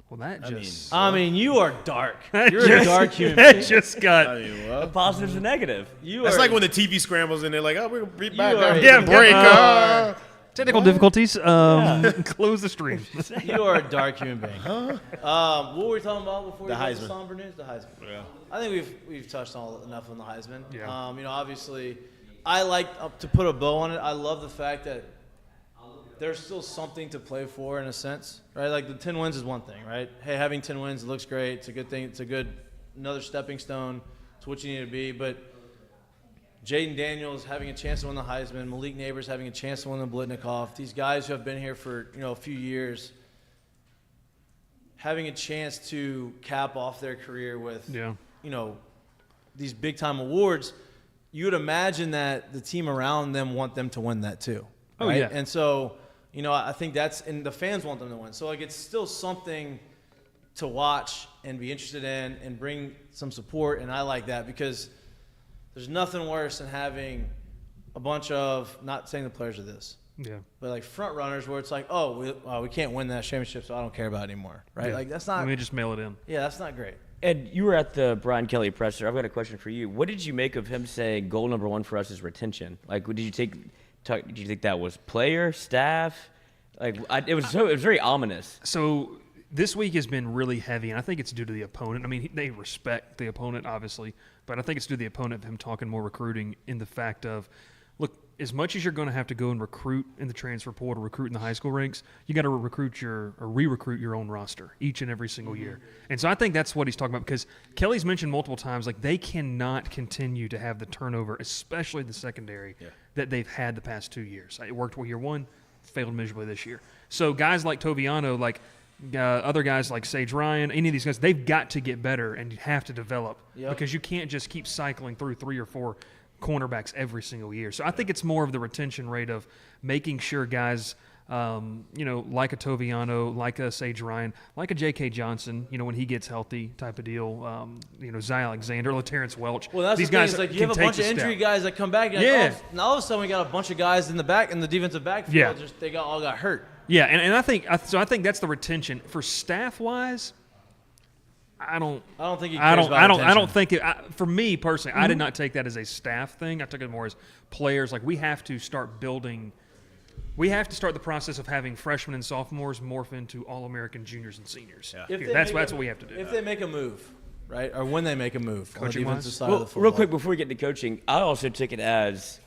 Well, that just. I mean, you are dark. You're a dark human That being. just got. I mean, well, Positives and negative. that's like when the TV scrambles and they're like, "Oh, we're gonna beat back are- after Yeah, the break." Technical difficulties. Close the stream. You are a dark human being. What were we talking about before The we got to Heisman. somber news? The Heisman. Yeah. I think we've touched on enough on the Heisman. Yeah. Obviously, I like to put a bow on it. I love the fact that there's still something to play for in a sense, right? Like the 10 wins is one thing, right? Hey, having 10 wins, it looks great. It's a good thing. It's another stepping stone to what you need to be. But Jayden Daniels having a chance to win the Heisman, Malik Neighbors having a chance to win the Blitnikoff, these guys who have been here for a few years, having a chance to cap off their career with these big time awards, you would imagine that the team around them want them to win that too. Oh, right? yeah. And so, I think and the fans want them to win. So like it's still something to watch and be interested in and bring some support, and I like that because there's nothing worse than having a bunch of, not saying the players are this, but like front runners where it's like, we can't win that championship, so I don't care about it anymore, right? Yeah. Like that's not. Let me just mail it in. Yeah, that's not great. Ed, you were at the Brian Kelly presser. I've got a question for you. What did you make of him saying goal number one for us is retention? Like, did you think that was player, staff? Like, it was very ominous. So this week has been really heavy, and I think it's due to the opponent. I mean, they respect the opponent, obviously, but I think it's due to the opponent, him talking more recruiting in the fact of, look, as much as you're going to have to go and recruit in the transfer portal, recruit in the high school ranks, you got to re-recruit your own roster each and every single year. And so I think that's what he's talking about because Kelly's mentioned multiple times, like they cannot continue to have the turnover, especially the secondary, that they've had the past 2 years. It worked year one, failed miserably this year. So guys like Toviano, like other guys like Sage Ryan, any of these guys, they've got to get better and you have to develop because you can't just keep cycling through 3 or 4 cornerbacks every single year. So I think it's more of the retention rate of making sure guys, like a Toviano, like a Sage Ryan, like a J.K. Johnson, when he gets healthy type of deal, Zy Alexander, LaTerrence Welch. Well, that's these the thing. guys It's like you can have a take bunch the of injury step. guys that come back. And now all of a sudden we got a bunch of guys in the back in the defensive backfield. Yeah. They all got hurt. Yeah, and I think that's the retention for staff wise. I don't think he cares about retention. I don't think it. For me personally, I did not take that as a staff thing. I took it more as players. Like we have to start building. We have to start the process of having freshmen and sophomores morph into All-American juniors and seniors. Yeah. That's what we have to do. If they make a move, right, or when they make a move on the defensive side of the football. Real quick before we get to coaching, I also took it as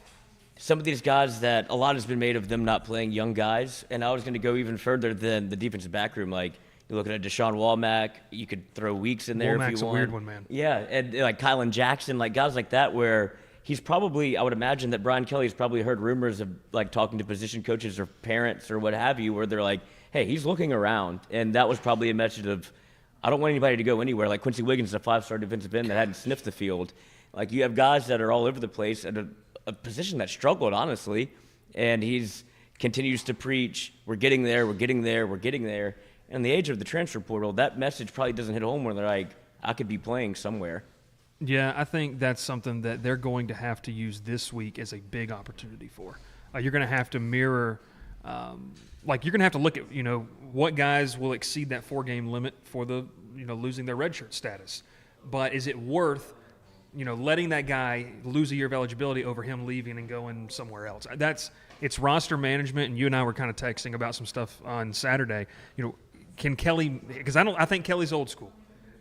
some of these guys that a lot has been made of them not playing young guys, and I was going to go even further than the defensive back room. Like you're looking at Deshaun Womack, you could throw Weeks in there if Womack's you a want. weird one, man. Yeah, and like Kylan Jackson, like guys like that where he's probably, I would imagine that Brian Kelly's probably heard rumors of like talking to position coaches or parents or what have you, where they're like, hey, he's looking around. And that was probably a message of, I don't want anybody to go anywhere. Like Quincy Wiggins is a 5-star defensive end that hadn't sniffed the field. Like you have guys that are all over the place at a position that struggled, honestly. And he's continues to preach, we're getting there, we're getting there, we're getting there. In the age of the transfer portal, that message probably doesn't hit home where they're like, I could be playing somewhere. Yeah, I think that's something that they're going to have to use this week as a big opportunity for. You're going to have to mirror, you're going to have to look at, what guys will exceed that 4-game limit for the, losing their redshirt status. But is it worth, letting that guy lose a year of eligibility over him leaving and going somewhere else? It's roster management, and you and I were kind of texting about some stuff on Saturday. Can Kelly, because I think Kelly's old school.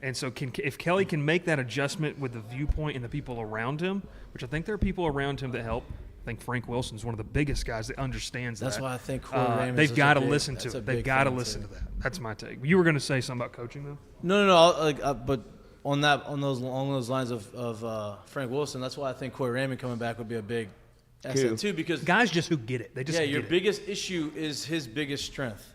And so if Kelly can make that adjustment with the viewpoint and the people around him, which I think there are people around him that help. I think Frank Wilson's one of the biggest guys that understands That's that. why I think Corey Raymond's they've got to big- listen that's to a it. They've big got to fan, listen too. to that. That's my take. You were going to say something about coaching, though? No. But along those lines of Frank Wilson, that's why I think Corey Raymond coming back would be a big asset too. Because Guys just who get it. They just get your it. biggest issue is his biggest strength.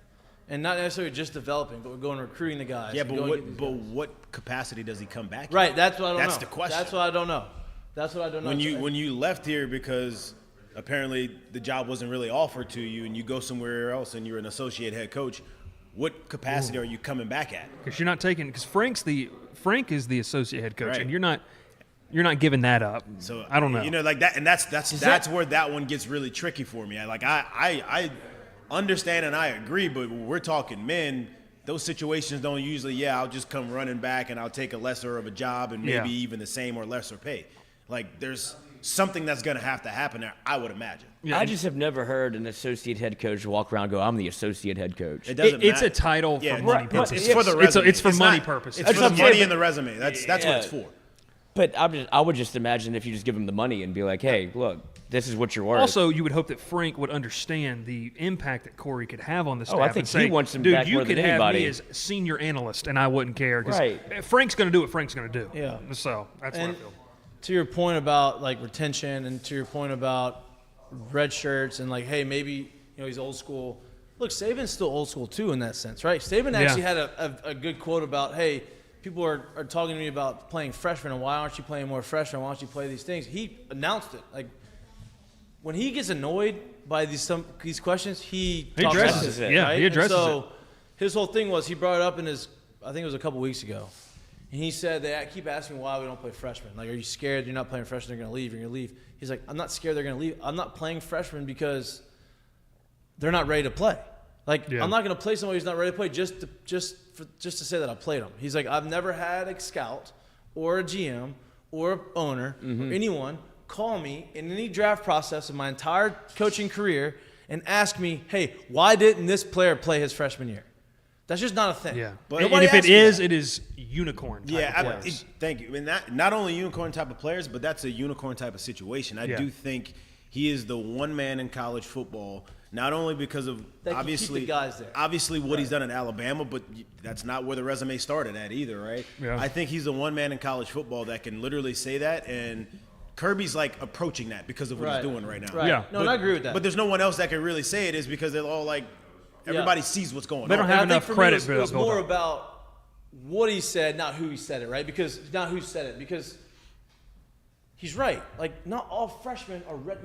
and not necessarily just developing, but we're going recruiting the guys. Yeah, and but going what get these but guys. what capacity does he come back in? Right, that's what I don't know. That's the question. That's what I don't know. That's what I don't know. When you left here because apparently the job wasn't really offered to you, and you go somewhere else and you're an associate head coach, what capacity are you coming back at? Because you're not taking – because Frank is the associate head coach, Right. and you're not giving that up. So I don't know. You know, like that, and that's where that one gets really tricky for me. I understand and I agree, but when we're talking men, those situations don't usually. Yeah, I'll just come running back and I'll take a lesser of a job and maybe even the same or lesser pay. Like there's something that's going to have to happen there, I would imagine. Yeah, I just have never heard an associate head coach walk around and go, I'm the associate head coach. It doesn't It's matter. a title for money purposes. It's for the resume. It's for money not- purposes. It's for the money in the resume. That's what it's for. But I would just imagine if you just give him the money and be like, hey, look, this is what you're worth. Also, you would hope that Frank would understand the impact that Corey could have on the staff. I think and say, he wants him dude, back you more could than have anybody. me as senior analyst, and I wouldn't care. 'Cause Right. Frank's going to do what Frank's going to do. Yeah. So that's what I And feel. to your point about like retention, and to your point about red shirts, and like, hey, maybe he's old school. Look, Saban's still old school too in that sense, right? Saban actually had a good quote about, hey, people are talking to me about playing freshmen, and why aren't you playing more freshmen? Why don't you play these things? He announced it. Like when he gets annoyed by these questions, he talks addresses about it. Yeah, right? he addresses and so his whole thing was he brought it up in his, I think it was a couple weeks ago. And he said, they keep asking why we don't play freshmen. Like, are you scared you're not playing freshmen, they're going to leave, you're going to leave? He's like, I'm not scared they're going to leave. I'm not playing freshmen because they're not ready to play. Like, I'm not going to play somebody who's not ready to play just to say that I played them. He's like, I've never had a scout or a GM or an owner or anyone call me in any draft process of my entire coaching career and ask me, hey, why didn't this player play his freshman year? That's just not a thing. Yeah. But And nobody if it asked you is, that. it is unicorn type of players. Thank you. And not only unicorn type of players, but that's a unicorn type of situation. I do think he is the one man in college football, not only because of That can keep the guys there. obviously what he's done in Alabama, but that's not where the resume started at either, right? Yeah. I think he's the one man in college football that can literally say that, and Kirby's like approaching that because of what he's doing right now. Right. Yeah. No, and I agree with that. But there's no one else that can really say it is because they're all like, everybody sees what's going They on. don't have And I think enough for credit me, it was built more up. about what he said, not who he said it, right? Because not who said it, because he's right. Like, not all freshmen are ready.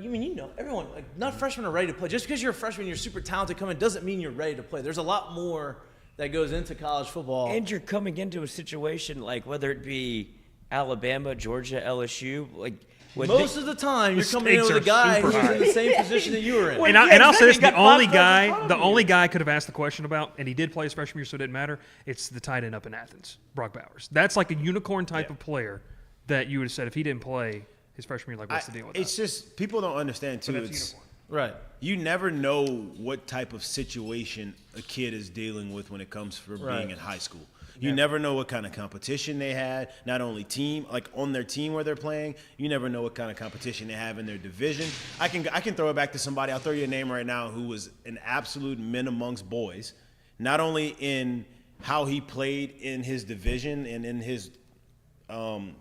Everyone, like, not freshmen are ready to play. Just because you're a freshman, you're super talented coming, doesn't mean you're ready to play. There's a lot more that goes into college football. And you're coming into a situation like whether it be Alabama, Georgia, LSU, like when most of the time, you're coming in stakes with a are guy super who's high. in the same position that you were in. And I'll say this: exactly. the only Got 5,000 guy, pounds the of only you. guy could have asked the question about, and he did play his freshman year, so it didn't matter. It's the tight end up in Athens, Brock Bowers. That's like a unicorn type of player that you would have said if he didn't play his freshman year. Like, what's the deal with It's that? just people don't understand too. But that's It's unicorn. Right. you never know what type of situation a kid is dealing with when it comes for being in high school. You never know what kind of competition they had, not only team, like on their team where they're playing. You never know what kind of competition they have in their division. I can throw it back to somebody. I'll throw you a name right now who was an absolute men amongst boys, not only in how he played in his division and in his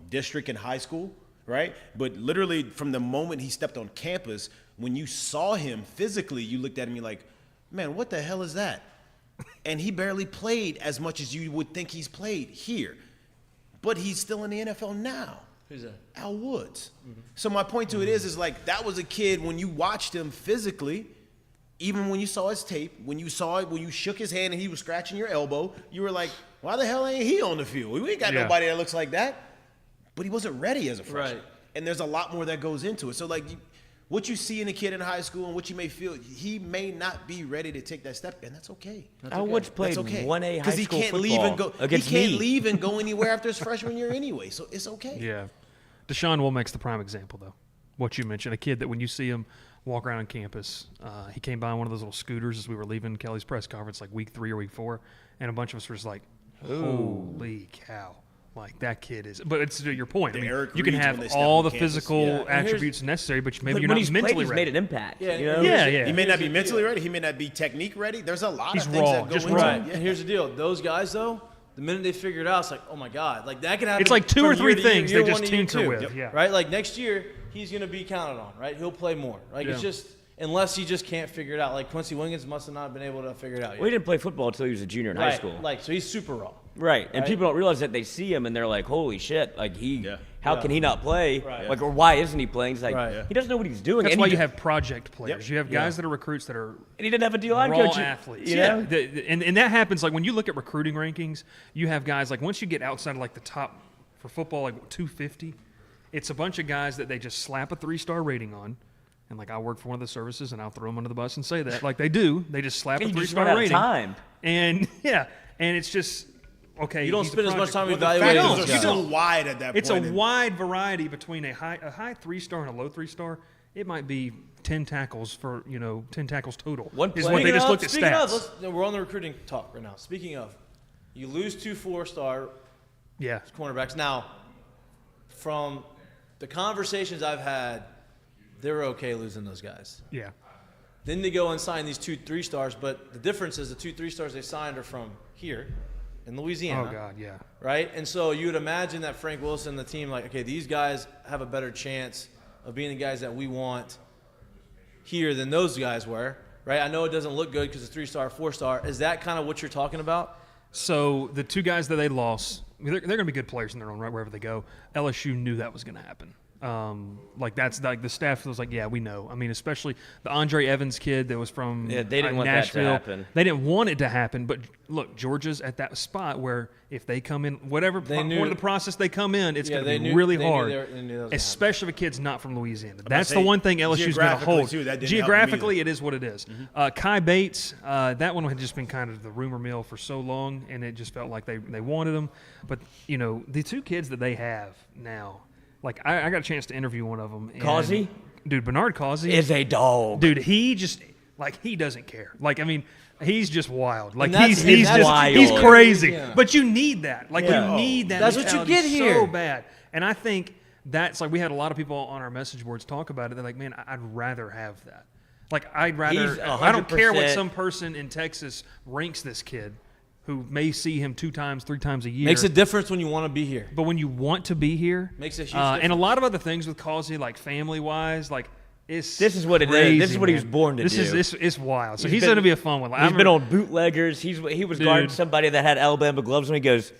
district in high school, right? But literally from the moment he stepped on campus, when you saw him physically, you looked at me like, man, what the hell is that? And he barely played as much as you would think he's played here. But he's still in the NFL now. Who's that? Al Woods. So my point to it is like that was a kid when you watched him physically, even when you saw his tape, when you saw it, when you shook his hand and he was scratching your elbow, you were like, why the hell ain't he on the field? We ain't got nobody that looks like that. But he wasn't ready as a freshman. Right. And there's a lot more that goes into it. So like what you see in a kid in high school and what you may feel, he may not be ready to take that step, and that's okay. Al Woods played That's okay. 1A high he school can't football leave and go. against He can't me. leave and go anywhere after his freshman year anyway. So it's okay. Yeah. Deshaun Womack's the prime example, though. What you mentioned, a kid that when you see him walk around on campus, he came by one of those little scooters as we were leaving Kelly's press conference like week 3 or week 4, and a bunch of us were just like, holy cow. Like, that kid is – but it's to your point. I mean, Eric you can Reeds when they have step all on the campus. physical Yeah. attributes necessary, but maybe But you're when not he's mentally played, he's ready. made an impact. Yeah, you know? Yeah. He may not be mentally ready. He may not be technique ready. There's a lot He's of things raw, that go just into raw. it. And here's the deal. Those guys, though, the minute they figure it out, it's like, oh, my God. Like, that could happen. It's like 2 from or 3 year to year, things year they just one to year tinker two. with. Yeah. Right? Like, next year, he's going to be counted on, right? He'll play more. Like, Yeah. it's just unless you just can't figure it out. Like Quincy Williams must have not been able to figure it out yet. Well, he didn't play football until he was a junior in high Right. school. Like, so he's super raw. Right. And Right? people don't realize that they see him and they're like, holy shit, like how can he not play? Right. Like, or why isn't he playing? He's like, Right. he doesn't know what he's doing. That's and why he you have project players. You have guys that are recruits that are and he didn't have a D-line raw coach. athletes. You know? And that happens like when you look at recruiting rankings, you have guys like once you get outside of like the top for football, like 250, it's a bunch of guys that they just slap a 3-star rating on. And like I work for one of the services, and I'll throw them under the bus and say that like they do. They just slap a You just 3-star run out of rating. time. And and it's just okay. You don't he's a spend as much project. time The evaluating factors those are guys. so wide at that point. It's a wide variety between a high 3-star and a low 3-star. It might be 10 tackles for 10 tackles total. One is play- what they just looked at Speaking stats. of, we're on the recruiting talk right now. Speaking of, you lose 2 4-star Yeah. cornerbacks. Now, from the conversations I've had, they're okay losing those guys. Yeah. Then they go and sign these 2 3-stars, but the difference is the 2 3-stars they signed are from here in Louisiana. Oh God, yeah. Right? And so you would imagine that Frank Wilson and the team, like, okay, these guys have a better chance of being the guys that we want here than those guys were. Right? I know it doesn't look good because it's 3-star, 4-star. Is that kind of what you're talking about? So the 2 guys that they lost, they're going to be good players in their own right wherever they go. LSU knew that was going to happen. That's like the staff was like, yeah, we know. I mean, especially the Andre Evans kid that was from Yeah, they didn't want that to Nashville. happen. They didn't want it to happen, but look, Georgia's at that spot where if they come in, whatever point of the process they come in, it's going to be really hard, especially if a kid's not from Louisiana. That's the one thing LSU's going to hold. Geographically, it is what it is. Kai Bates, that one had just been kind of the rumor mill for so long, and it just felt like they wanted him. But, the 2 kids that they have now, like, I got a chance to interview one of them. Causey? Dude, Bernard Causey. Is a dog. Dude, he just, like, he doesn't care. Like, I mean, he's just wild. Like, that's he's just, wild. he's crazy. Yeah. But you need that. Like, you need that. That's what you mentality get here. so bad. And I think that's, like, we had a lot of people on our message boards talk about it. They're like, man, I'd rather have that. Like, I'd rather, He's I don't care what 100%. some person in Texas ranks this kid who may see him 2 times, 3 times a year. Makes a difference when you want to be here. But when you want to be here, Makes a huge and a difference. lot of other things with Causey, like family-wise, like This is what it is. crazy, This is what he was man. born to this do. It's wild. So He's he's been- going to be a fun one. He's been on bootleggers. He was guarding Dude. somebody that had Alabama gloves on. He goes,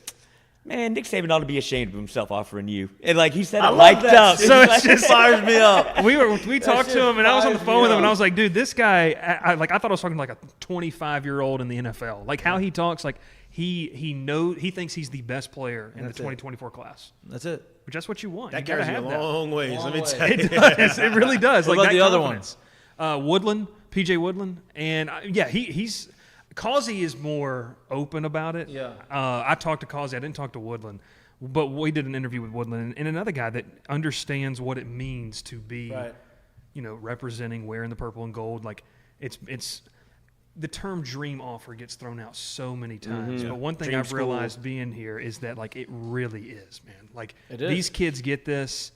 man, Nick Saban ought to be ashamed of himself offering you. And like he said, it mic'd up. So it's just Fires me up. we talked to him, and I was on the fires phone me with him, and I up. was like, dude, this guy, I thought I was talking to like a 25-year-old in the NFL. Like how he talks, like he thinks he's the best player in the 2024 class. That's it. Which that's what you want. That you gotta carries you have a long ways. Long Let me ways. tell you. It does. It really does. What like about that the other confidence. Woodland, PJ Woodland, and he's Causey is more open about it. Yeah. I talked to Causey. I didn't talk to Woodland, but we did an interview with Woodland and another guy that understands what it means to be, Right. representing wearing the purple and gold. Like it's the term dream offer gets thrown out so many times. But one thing Dream I've school. realized being here is that like it really is, man. Like It is. these kids get this.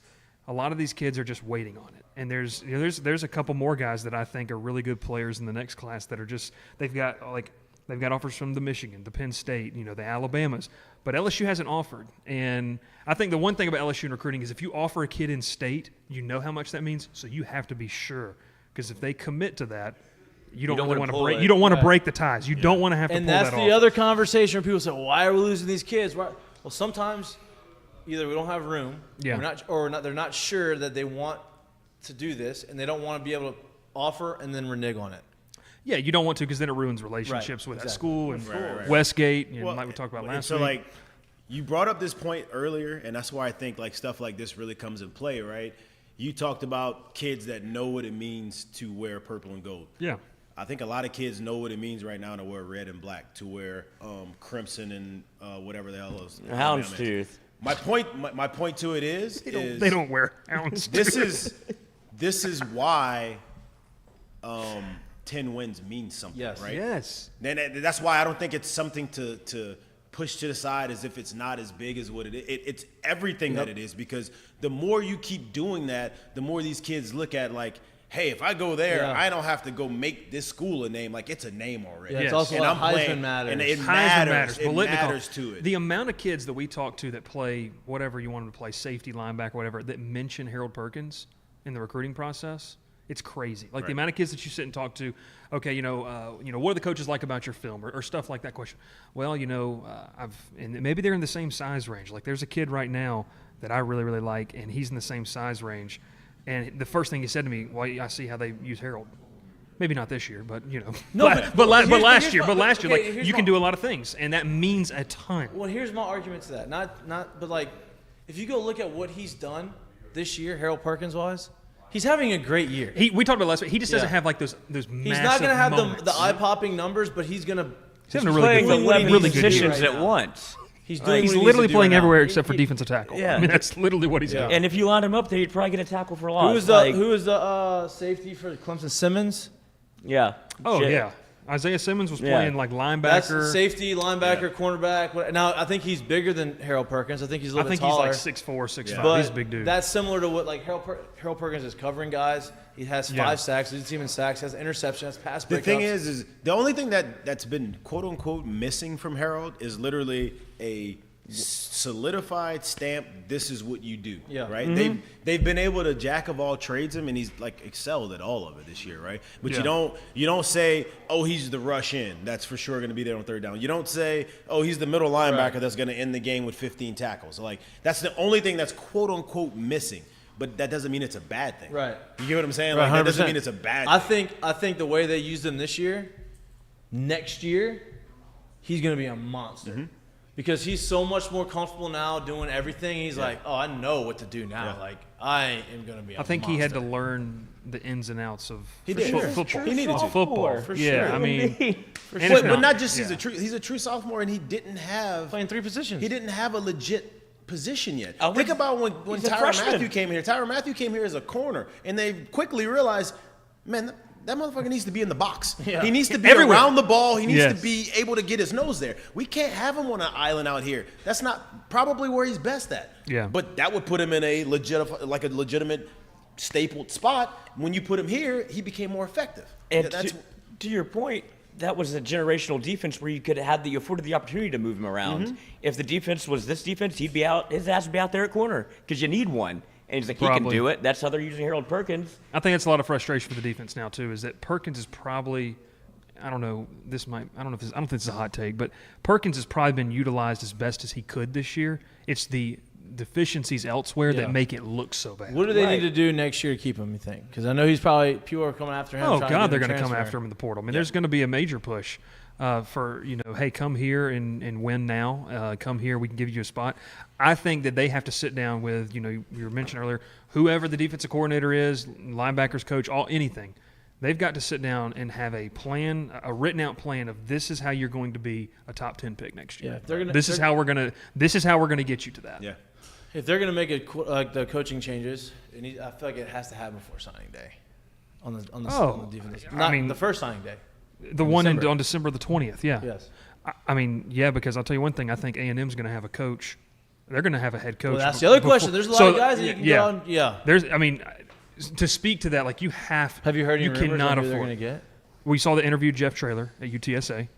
A lot of these kids are just waiting on it. And there's a couple more guys that I think are really good players in the next class that are just they've got offers from the Michigan, the Penn State, the Alabamas. But LSU hasn't offered. And I think the one thing about LSU in recruiting is if you offer a kid in state, you know how much that means. So you have to be sure. Because if they commit to that, you don't don't really wanna want to pull break. it. You don't want to Right. break the ties. You don't want to have to And pull that's that the off. other conversation where people say, why are we losing these kids? Why? Well, sometimes either we don't have room, Yeah. they're not sure that they want to do this, and they don't want to be able to offer and then renege on it. Yeah, you don't want to because then it ruins relationships with that exactly. school and Right. Westgate. Well, like we talked about and last so, week. like, you brought up this point earlier, and that's why I think like stuff like this really comes in play, right? You talked about kids that know what it means to wear purple and gold. Yeah. I think a lot of kids know what it means right now to wear red and black, to wear crimson and whatever the hell is. Houndstooth. My point to it is They don't wear ounce. this is why 10 wins means something, Yes. right? Yes. And that's why I don't think it's something to push to the side as if it's not as big as what it is. It's everything that it is, because the more you keep doing that, the more these kids look at like, hey, if I go there, Yeah. I don't have to go make this school a name. Like, it's a name already. Yeah, Yes. it's also And like I'm Heisman playing, matters. and it Heisman matters. It Political. matters to it. The amount of kids that we talk to that play whatever you want them to play, safety, linebacker, whatever, that mention Harold Perkins in the recruiting process It's crazy. Like the amount of kids that you sit and talk to. Okay, what are the coaches like about your film or stuff like that question? Well, and maybe they're in the same size range. Like there's a kid right now that I really, really like, and he's in the same size range. And the first thing he said to me, well, I see how they use Harold. Maybe not this year, but but last year, like you can do a lot of things, and that means a ton. Well, here's my argument to that. But like, if you go look at what he's done this year, Harold Perkins wise, he's having a great year. We talked about last week. He just doesn't have like those massive He's not going to have moments. the eye-popping numbers, but he's having a really good 11 positions at once. He's doing. He's literally playing everywhere except for defensive tackle. Yeah. I mean that's literally what he's doing. And if you line him up there, you'd probably get a tackle for a loss. Who was the safety for Clemson? Simmons. Yeah. Oh yeah. Isaiah Simmons was playing like linebacker. That's safety, linebacker, cornerback. Now I think he's bigger than Harold Perkins. I think he's a little bit taller. He's like 6'4", 6'5". But he's a big dude. That's similar to what like Harold Perkins is covering guys. He has 5 sacks, leads the team in sacks, has interception, has pass breakups. The thing is the only thing that's been quote unquote missing from Harold is literally a solidified stamp. This is what you do, right? Mm-hmm. They've been able to jack of all trades him, and he's like excelled at all of it this year, right? But you don't say, oh, he's the rush in. That's for sure going to be there on third down. You don't say, oh, he's the middle linebacker that's going to end the game with 15 tackles. Like that's the only thing that's quote unquote missing. But that doesn't mean it's a bad thing, right? You get what I'm saying? Right, like that doesn't mean it's a bad thing. I think the way they used him this year, next year, he's going to be a monster. Mm-hmm. Because he's so much more comfortable now doing everything. He's like, oh, I know what to do now. Yeah. Like, I am going to be a monster. He had to learn the ins and outs of football. He needed to. Football. For sure. I mean. But not just he's a true sophomore, and he didn't have. Playing 3 positions. He didn't have a legit position yet. Think about when Tyrann Mathieu came here. Tyrann Mathieu came here as a corner, and they quickly realized, man, that motherfucker needs to be in the box. Yeah. He needs to be around the ball. He needs to be able to get his nose there. We can't have him on an island out here. That's not probably where he's best at. Yeah. But that would put him in a legitimate stapled spot. When you put him here, he became more effective. And to your point, that was a generational defense where you could have afforded the opportunity to move him around. Mm-hmm. If the defense was this defense, his ass would be out there at corner because you need one. And he's like, he can do it. That's how they're using Harold Perkins. I think it's a lot of frustration for the defense now too. Is that Perkins is probably, I don't know if this is a hot take, but Perkins has probably been utilized as best as he could this year. It's the deficiencies elsewhere that make it look so bad. What do they need to do next year to keep him? You think? Because I know people are coming after him. Oh God, they're going to come after him in the portal. I mean, there's going to be a major push. For hey, come here and win now. Come here, we can give you a spot. I think that they have to sit down with, you were mentioned earlier, whoever the defensive coordinator is, linebackers coach, anything. They've got to sit down and have a plan, a written out plan of this is how you're going to be a top 10 pick next year. Yeah, this is how we're gonna get you to that. Yeah. If they're gonna make the coaching changes, I feel like it has to happen before signing day, on the defense. Not the first signing day. The one on December the 20th, yeah. Yes. I mean, yeah, because I'll tell you one thing. I think A&M's going to have a coach. They're going to have a head coach. Well, that's the other question. There's a lot of guys that you can go on. Yeah. To speak to that, like you have you heard any you rumors cannot on who afford. They're going to get? We saw the interview Jeff Traylor at UTSA,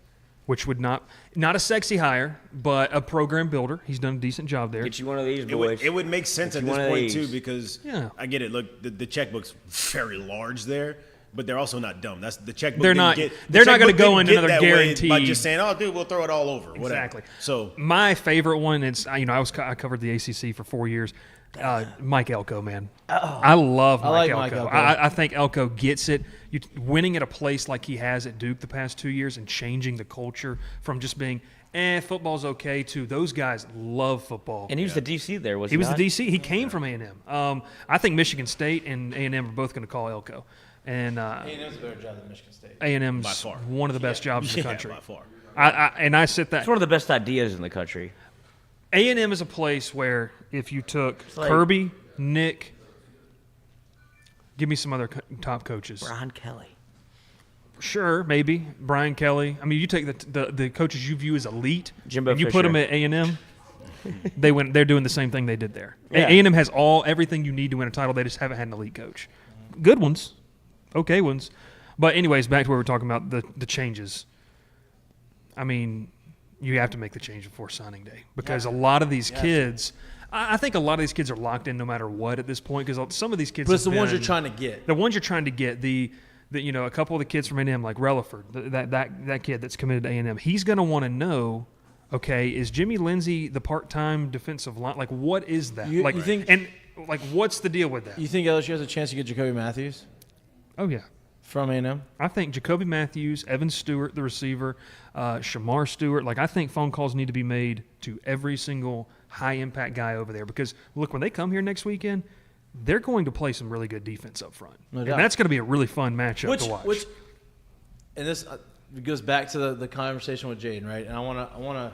which would not a sexy hire, but a program builder. He's done a decent job there. Get you one of these boys. It would make sense at this point too, because I get it. Look, the checkbook's very large there. But they're also not dumb. That's the checkbook. They're not going to go into another guarantee by just saying, "Oh, dude, we'll throw it all over." Whatever. Exactly. So my favorite one is I covered the ACC for 4 years. Mike Elko, man. I love Mike Elko. I think Elko gets it. Winning at a place like he has at Duke the past 2 years and changing the culture from just being football's okay to those guys love football. And he was the DC there, was he? He was the DC. He came from A&M. I think Michigan State and A&M are both going to call Elko. And A&M's a better job than Michigan State. A&M's one of the best jobs in the country. By far. I sit that. It's one of the best ideas in the country. A&M is a place where if you took Kirby, Nick, give me some other top coaches. Brian Kelly. Sure, maybe Brian Kelly. I mean, you take the coaches you view as elite, Jimbo and you Fisher. put them at A&M. They're doing the same thing they did there. Yeah. A&M has everything you need to win a title. They just haven't had an elite coach. Good ones. Okay ones. But anyways, back to where we're talking about the changes. I mean, you have to make the change before signing day because a lot of these kids, I think a lot of these kids are locked in no matter what at this point because some of these kids. But it's the have ones you're been- trying to get. The ones you're trying to get. A couple of the kids from A&M like Relaford, that kid that's committed to A&M. He's going to want to know. Okay, is Jimmy Lindsey the part-time defensive line? Like, what is that? You think? And like, what's the deal with that? You think LSU has a chance to get Jacoby Matthews Oh yeah. from A&M? I think Jacoby Matthews, Evan Stewart, the receiver, Shamar Stewart. Like, I think phone calls need to be made to every single high-impact guy over there because, look, when they come here next weekend, they're going to play some really good defense up front. No and doubt. that's going to be a really fun matchup to watch. And this goes back to the conversation with Jaden, right? And I want to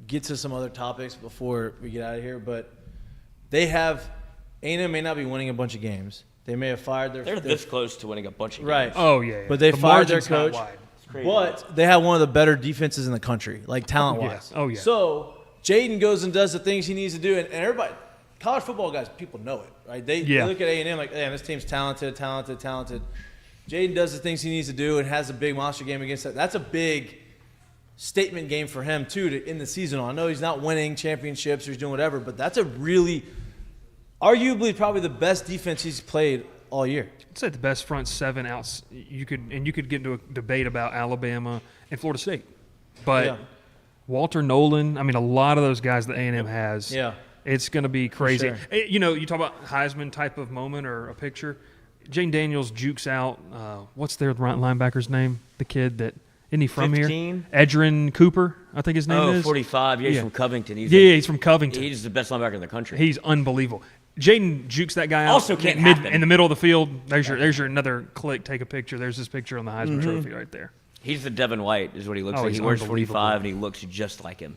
get to some other topics before we get out of here, but A&M may not be winning a bunch of games. They may have fired their. They're this close to winning a bunch of games. Right. Oh, yeah. But they The fired their margin's not coach. wide. Crazy. But they have one of the better defenses in the country, like talent-wise. Oh, yeah. So Jayden goes and does the things he needs to do, and everybody, college football guys, people know it, right? They look at A&M like, man, this team's talented. Jayden does the things he needs to do and has a big monster game against that. That's a big statement game for him, too, to end the season on. I know he's not winning championships or he's doing whatever, but that's a really, arguably probably the best defense he's played all year. I'd say the best front seven outs you could get into a debate about Alabama and Florida State, but Yeah. Walter Nolan. I mean, a lot of those guys that A&M has. Yeah. It's going to be crazy. sure. You talk about Heisman type of moment or a picture. Jane Daniels jukes out. What's their linebacker's name? The kid that isn't he from 15? here? Edgerrin Cooper, I think his name is. 45. Yeah, he's Yeah. from Covington. He's from Covington. He's the best linebacker in the country. He's unbelievable. Jaden jukes that guy out. Also can't happen. in the middle of the field. There's your another click. Take a picture. There's his picture on the Heisman Trophy right there. He's the Devin White is what he looks Oh, like. he's He wears unbelievable. 45 and he looks just like him.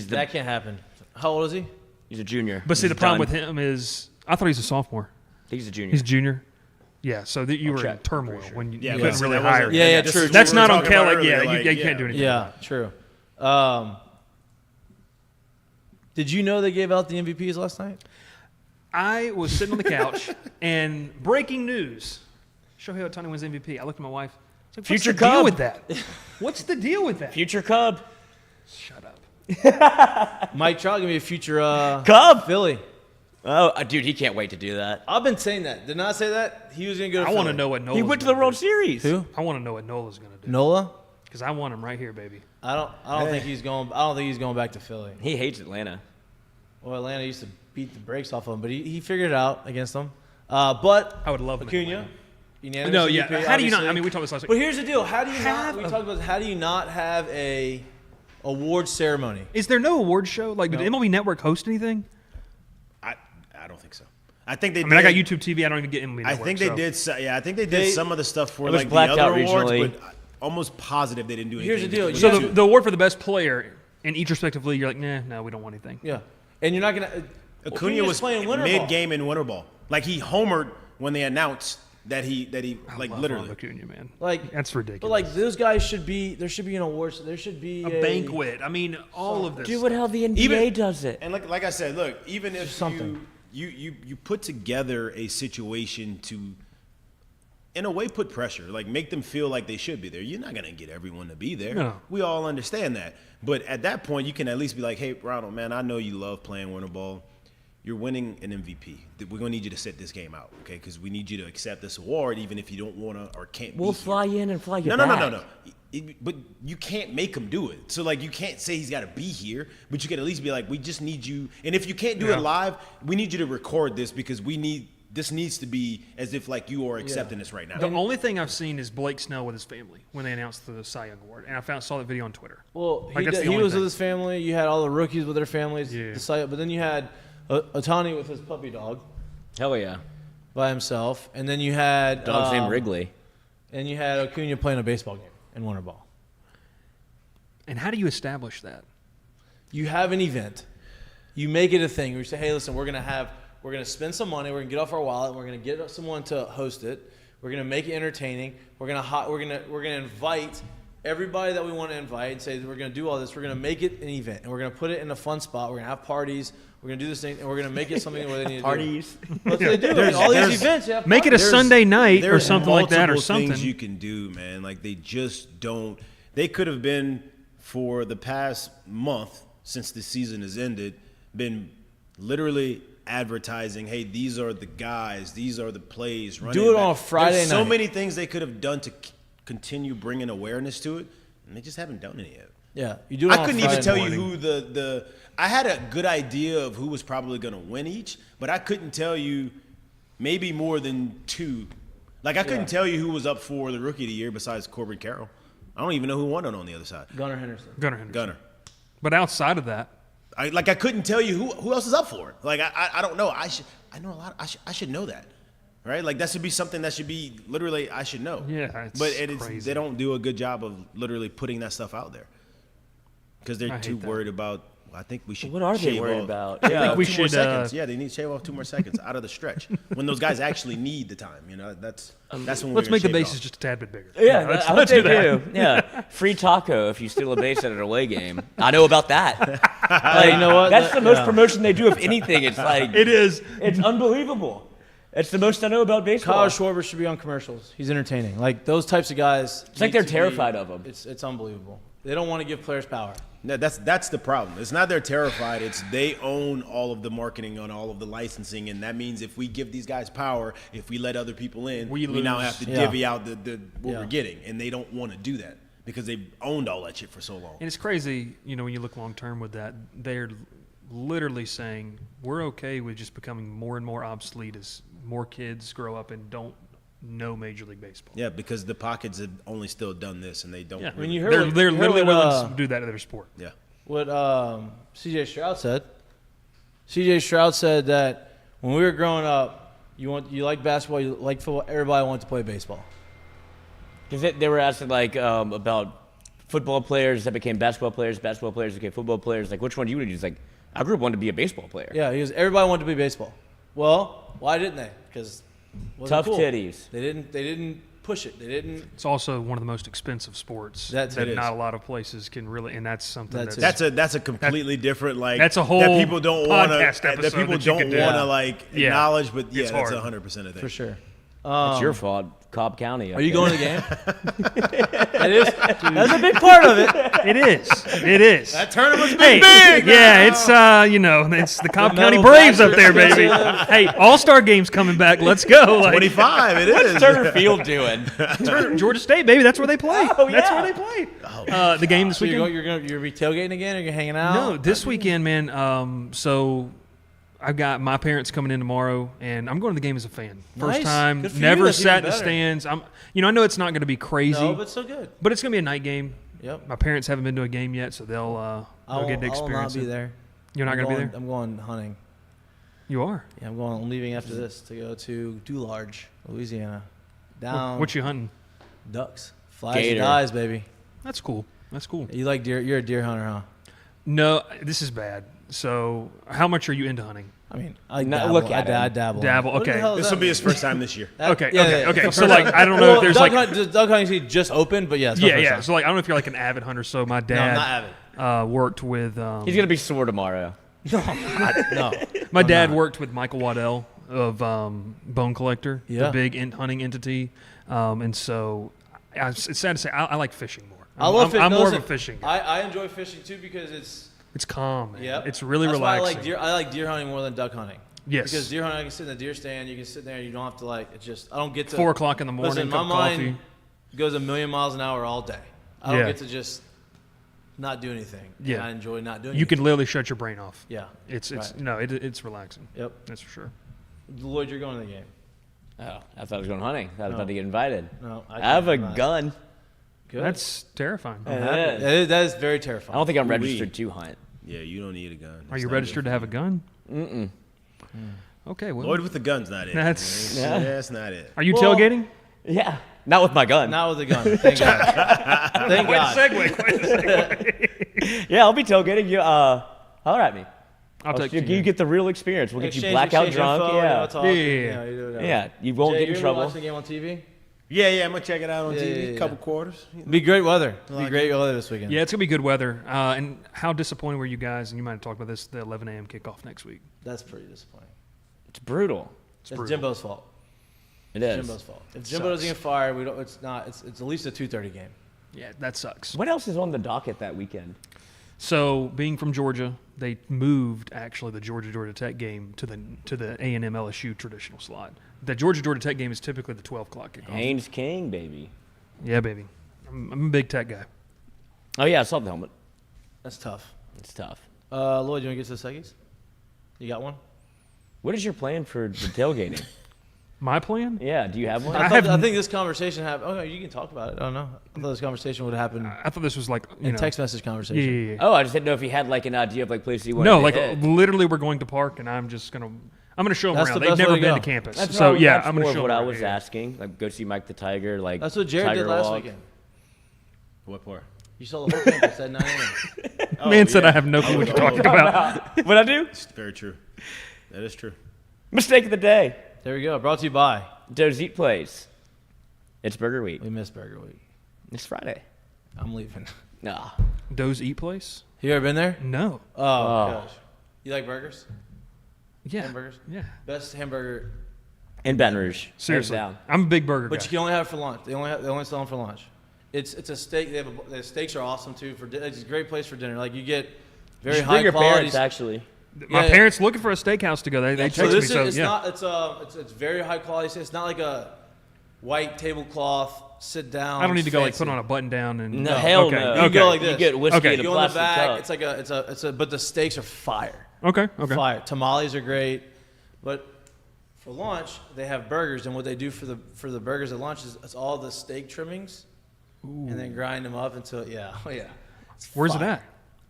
That can't happen. How old is he? He's a junior. But see, He's the problem done. with him is I thought he was a sophomore. He's a junior. He's a junior. Yeah, so that you were in check. turmoil when you Yeah, couldn't but really that hire wasn't- him. Yeah, this true. is what That's we were not on talking about Kelly. earlier, Yeah, like, you can't do anything. Yeah, true. Did you know they gave out the MVPs last night? I was sitting on the couch and breaking news: Shohei Ohtani wins MVP. I looked at my wife. I was like, Future What's the deal Cub. with that? What's the deal with that? Future Cub. Shut up. Mike Trout gonna be a future Cub. Philly. Oh, dude, he can't wait to do that. I've been saying that. Did not say that. He was gonna go to I want to Philly. know what Nola's He went to the gonna World do. Series. Who? I want to know what Nola's going to do Nola? because I want him right here, baby. I don't think he's going. I don't think he's going back to Philly. He hates Atlanta. Well, Atlanta used to beat the brakes off of him, but he figured it out against them. But I would love him in Acuña, Atlanta. unanimous No, yeah. MVP, How do you not? obviously. I mean, we talked about this last But week. here's the deal: how do you Have not? We a- talked about how do you not have a award ceremony? Is there no award show? Like, did MLB Network host anything? I don't think so. I think they. I mean, I got did- YouTube TV. I don't even get MLB I Network. think they so. did. I think they did some of the stuff for It was like the blacked other out awards, regionally. but almost positive they didn't do anything. Here's the deal. with So YouTube. the award for the best player in each respective league, you're like, nah, no, we don't want anything. Yeah, and you're not gonna. Acuña was playing winter mid ball. game in winter ball. Like he homered when they announced that he I like love literally. Ronald Acuña, man. Like That's ridiculous. But like those guys should be. There should be an awards. There should be a banquet. I mean, all of this. Do what how the NBA Even- does it. And like I said, look, even if something. you put together a situation to, in a way, put pressure, like make them feel like they should be there. You're not gonna get everyone to be there. No. We all understand that. But at that point, you can at least be like, hey, Ronald, man, I know you love playing winter ball. You're winning an MVP. We're gonna need you to sit this game out, okay? Because we need you to accept this award, even if you don't wanna or can't. We'll be here. fly in and fly you No, back. no. But you can't make him do it. So like you can't say he's got to be here, but you can at least be like, we just need you. And if you can't do it live, we need you to record this because this needs to be as if like you are accepting this right now. The only thing I've seen is Blake Snell with his family when they announced the Cy Young Award, and I saw that video on Twitter. Well, Like, that's the he only was thing. with his family. You had all the rookies with their families. Yeah. But then you had Ohtani with his puppy dog Hell yeah. by himself, and then you had Dog's named Wrigley. and you had Acuña playing a baseball game in winter ball. And how do you establish that? You have an event. You make it a thing. You say, hey, listen, we're gonna spend some money. We're gonna get off our wallet. We're gonna get someone to host it. We're gonna make it entertaining. We're gonna invite everybody that we want to invite and say we're gonna do all this. We're gonna make it an event, and we're gonna put it in a fun spot. We're gonna have parties. We're gonna do this thing, and we're gonna make it something where they need to Parties. do. That's what they do. Like, all these events. You have Make it a parties. Sunday night or There's something like that, or multiple something. things you can do, man. Like they just don't. They could have been for the past month since the season has ended, been literally advertising, hey, these are the guys, these are the plays. Do it on a Friday There's night. so many things they could have done to continue bringing awareness to it, and they just haven't done it yet. Yeah, you do it on I couldn't Friday even tell morning. you who I had a good idea of who was probably going to win each, but I couldn't tell you maybe more than 2. Like, I couldn't tell you who was up for the Rookie of the Year besides Corbin Carroll. I don't even know who won it on the other side. Gunnar Henderson. Gunnar. But outside of that, I couldn't tell you who else is up for it. Like, I don't know. I know a lot. I should know that, right? Like, that should be something that should be literally I should know. Yeah, it's but crazy. they don't do a good job of literally putting that stuff out there because they're I too hate that. worried about. I think we should. What are they shave worried off- about? I Yeah, think we 2 more should, seconds. Yeah, they need to shave off 2 more seconds out of the stretch when those guys actually need the time. You know, that's when let's we're make the gonna shave it bases off. just a tad bit bigger. Yeah, let's, I hope let's they do that. do. Yeah, free taco if you steal a base at an away game. I know about that. Like, You know what? That's the most promotion they do of anything. It's like It is. It's unbelievable. It's the most I know about baseball. Kyle Schwarber should be on commercials. He's entertaining. Like those types of guys. It's like need they're to be- terrified of him. It's unbelievable. They don't want to give players power. No, that's the problem. It's not they're terrified. It's they own all of the marketing on all of the licensing, and that means if we give these guys power, if we let other people in, we now lose. have to Yeah. divvy out the what Yeah. we're getting, and they don't want to do that because they've owned all that shit for so long. And it's crazy, when you look long term with that, they're literally saying we're okay with just becoming more and more obsolete as more kids grow up and don't know Major League Baseball. Yeah, because the pockets have only still done this, and they don't. Yeah. Really, I mean, you heard They're, what- they're you heard literally what, willing to do that to their sport. yeah. What C.J. Stroud said. C.J. Stroud said that when we were growing up, you like basketball, you like football. Everybody wanted to play baseball. Because they were asking about football players that became basketball players became football players. Like, which one do you want to do? He's like, I grew up wanting to be a baseball player. Yeah, he goes. Everybody wanted to be baseball. Well, why didn't they? Because Tough titties. They didn't push it. They didn't. It's also one of the most expensive sports That that is. not a lot of places can really, and that's something That's that's, That's a completely different that's a whole that people don't want podcast to that episode people that you don't could do. want to Yeah. acknowledge, but yeah, It's that's hard. 100% a thing. For sure. It's your fault, Cobb County. Are you going to the game? That is. That's a big part of it. It is. It is. That tournament's Hey, been big. yeah, it's it's the Cobb County metal Braves backs up there, are baby. expensive. Hey, All-Star game's coming back. Let's go. Like, 25. It is. Turner Field doing? Georgia State, baby. That's where they play. Oh, That's yeah. where they play. The game this So weekend. you're gonna be tailgating again? Or you're hanging out? No, this weekend, man. So I've got my parents coming in tomorrow, and I'm going to the game as a fan. First Nice. time, Good for you. never That's sat even in the better. stands. I know it's not going to be crazy, No, but still good. but it's going to be a night game. Yep. My parents haven't been to a game yet, so they'll get to I will not experience be it. there. You're not going to be there. I'm going hunting. You are. Yeah, I'm leaving after this to go to Dularge, Louisiana. Down. What you hunting? Ducks. Flies Gator. and dies, baby. That's cool. That's cool. You like deer? You're a deer hunter, huh? No, this is bad. So, how much are you into hunting? I mean, I No, dabble. look at I him. dabble. Dabble, What the okay. hell is This that will be his mean? first time this year. That- Okay, yeah, okay, yeah, okay. for So, first like, time. I don't know if there's, duck like- duck hunting just open, but yeah, it's my first Yeah. time. So, like, I don't know if you're like an avid hunter. So, my No, I'm not dad avid. worked with. He's gonna be sore tomorrow. No. My I'm dad not. worked with Michael Waddell of Bone Collector, Yeah. the big hunting entity, and so it's sad to say I like fishing more. I love I'm more of a listen, fishing guy. I enjoy fishing too because it's calm, man. yeah. It's really That's relaxing. Why I like deer hunting more than duck hunting. Yes. Because deer hunting, I can sit in the deer stand. You can sit there. and You don't have to I don't get to 4 o'clock in the morning, Listen, cup my of mind coffee. goes a million miles an hour all day. I don't Yeah. get to just not do anything. Yeah. And I enjoy not doing. You anything. can literally shut your brain off. Yeah. It's Right. no, it's relaxing. Yep. That's for sure. Lloyd, you're going to the game. Oh, I thought I was going hunting. I was No. about to get invited. No, I have a I'm not. gun. Good. That's terrifying. I'm happy. That is very terrifying. I don't think I'm Ooh-wee. registered to hunt. Yeah, you don't need a gun. Are you registered to have a gun? Mm-mm. Okay, well, Lloyd with the gun's not it. That's- yeah, that's not it. are you Well- tailgating? Yeah, not with my gun. Not with a gun. Thank God. Thank God. Segue. Yeah, I'll be tailgating you. Holler at me. I'll take you. you. You get the real experience. We'll get you Exchange- blackout exchange drunk. info, Yeah. talk, Yeah. you do whatever. Yeah, you won't Jay, get in you're trouble. watching the game on TV? Yeah, I'm gonna check it out on Yeah, TV. yeah, yeah. Couple quarters. Be great weather. Be great weather this weekend. Yeah, it's gonna be good weather. And how disappointed were you guys? And you might have talked about this. The 11 a.m. kickoff next week. That's pretty disappointing. It's brutal. It's brutal. Jimbo's fault. It is. Jimbo's fault. If Jimbo doesn't get fired, we don't. It's not. It's at least a 2:30 game. Yeah, that sucks. What else is on the docket that weekend? So, being from Georgia, they moved actually the Georgia Tech game to the A&M LSU traditional slot. The Georgia Tech game is typically the 12 o'clock kickoff. Haynes King, baby. Yeah, baby. I'm a big Tech guy. Oh yeah, I saw the helmet. That's tough. It's tough. Lloyd, you want to get to the seggies? You got one? What is your plan for the tailgating? My plan? Yeah, do you have one? I think this conversation happened. Oh, no, you can talk about it. I don't know. I thought this conversation would happen. I thought this was like text message conversation. Yeah. Oh, I just didn't know if you had like an idea of like places you wanted No, to like hit. literally, we're going to park, and I'm gonna show them That's around. the They've best way never to been go. to campus, That's so probably- yeah, that's I'm more gonna of show what them I around, was yeah. asking. Like, go see Mike the Tiger. Like, That's what Jared Tiger did last Walk. weekend. What part? You saw the whole campus at 9 a.m. Man said I have no clue what you're talking about. What I do? It's very true. That is true. Mistake of the day. There we go. Brought to you by. Doe's Eat Place. It's Burger Week. We missed Burger Week. It's Friday. I'm leaving. Nah. Doe's Eat Place? You ever been there? No. Oh, gosh. You like burgers? Yeah. Hamburgers? Yeah. Best hamburger. In Baton Rouge. Hands Seriously, down. I'm a big burger But guy. you can only have it for lunch. They only sell them for lunch. It's a steak. The steaks are awesome too. It's a great place for dinner. Like you get very You should high bring your quality. parents, actually. My Yeah. parents looking for a steakhouse to go. They So text me, this so is yeah. not. It's very high quality. It's not like a white tablecloth sit down. I don't need to go like fancy. put on a button down and No, hell okay. no. You can go like this. You get whiskey Okay. in a You go in the plastic back. cup. It's a. But the steaks are fire. Okay. Fire. Tamales are great, but for lunch they have burgers, and what they do for the burgers at lunch is it's all the steak trimmings, and then grind them up until It's Where's it fire. at?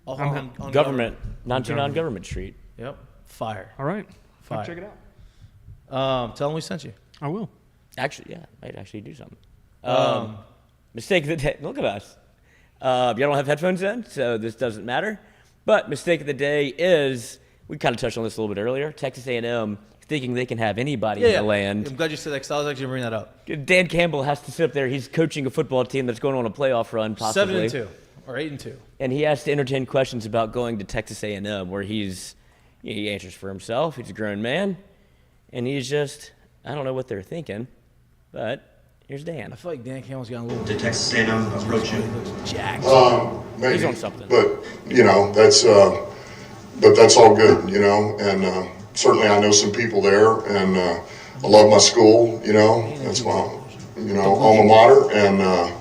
All I'm- on Government. 929 Government Street. Yep. Fire. All right. Fire. I'll check it out. Tell them we sent you. I will. Actually, yeah, might actually do something. Mistake of the day. Look at us. Y'all don't have headphones in, so this doesn't matter. But mistake of the day is, we kind of touched on this a little bit earlier, Texas A&M thinking they can have anybody in the land. I'm glad you said that because I was actually going to bring that up. Dan Campbell has to sit up there. He's coaching a football team that's going on a playoff run, possibly. 7-2 or 8-2. And he has to entertain questions about going to Texas A&M, where he answers for himself. He's a grown man, and he's just, I don't know what they're thinking, but here's Dan. I feel like Dan Campbell's gotten a little. Did Texas A&M approach you? Jacked. Maybe. He's on something. But that's all good, and certainly I know some people there, and I love my school, that's my, alma mater, and I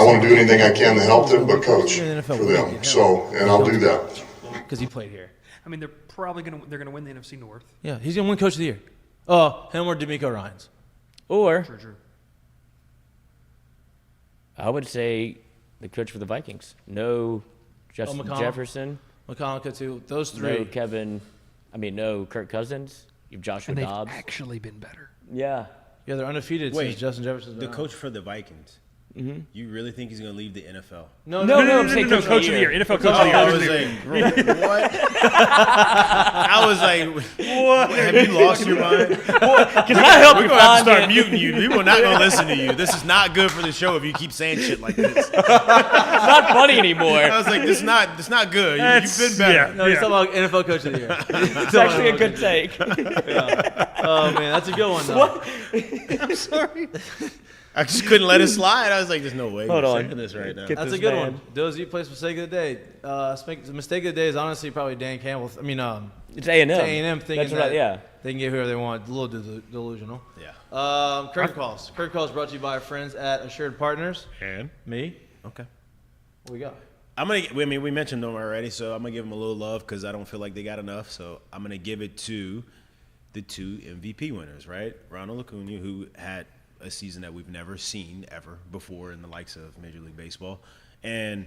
want to do anything I can to help them, but coach for them. So, and I'll do that. Because he played here. I mean, they're probably gonna win the NFC North. Yeah, he's going to win Coach of the Year. Him or D'Amico Ryans. Or True. I would say the coach for the Vikings. No Justin McConnell. Jefferson. McConnell, too. Those three. No Kirk Cousins. You've Joshua And they've Dobbs. actually been better. Yeah. Yeah, they're undefeated Wait, since Justin Jefferson's The been coach for the Vikings. You really think he's going to leave the NFL? No, I'm saying coach of the year. NFL coach of the year. I was like, what? I was like, what? Have you lost your mind? Can I help We're you going to have to find start it? muting you. People are not going to listen to you. This is not good for the show if you keep saying shit like this. It's not funny anymore. I was like, this is not good. You've been better. No, he's talking about NFL Coach of the Year. It's actually a good take. Oh, man, that's a good one, though. What? I'm sorry. I just couldn't let it slide. I was like, there's no way Hold you're on. saying this right now. Get That's this a good man. one. Dozy plays mistake of the day. The mistake of the day is honestly probably Dan Campbell. It's A&M. It's A&M thinking That's right, that yeah. they can get whoever they want. A little delusional. Yeah. Curtain calls. Curtain calls brought to you by our friends at Assured Partners. And? Me. Okay. What we got? We mentioned them already, so I'm going to give them a little love because I don't feel like they got enough. So I'm going to give it to the two MVP winners, right? Ronald Acuña, who had a season that we've never seen ever before in the likes of Major League Baseball. And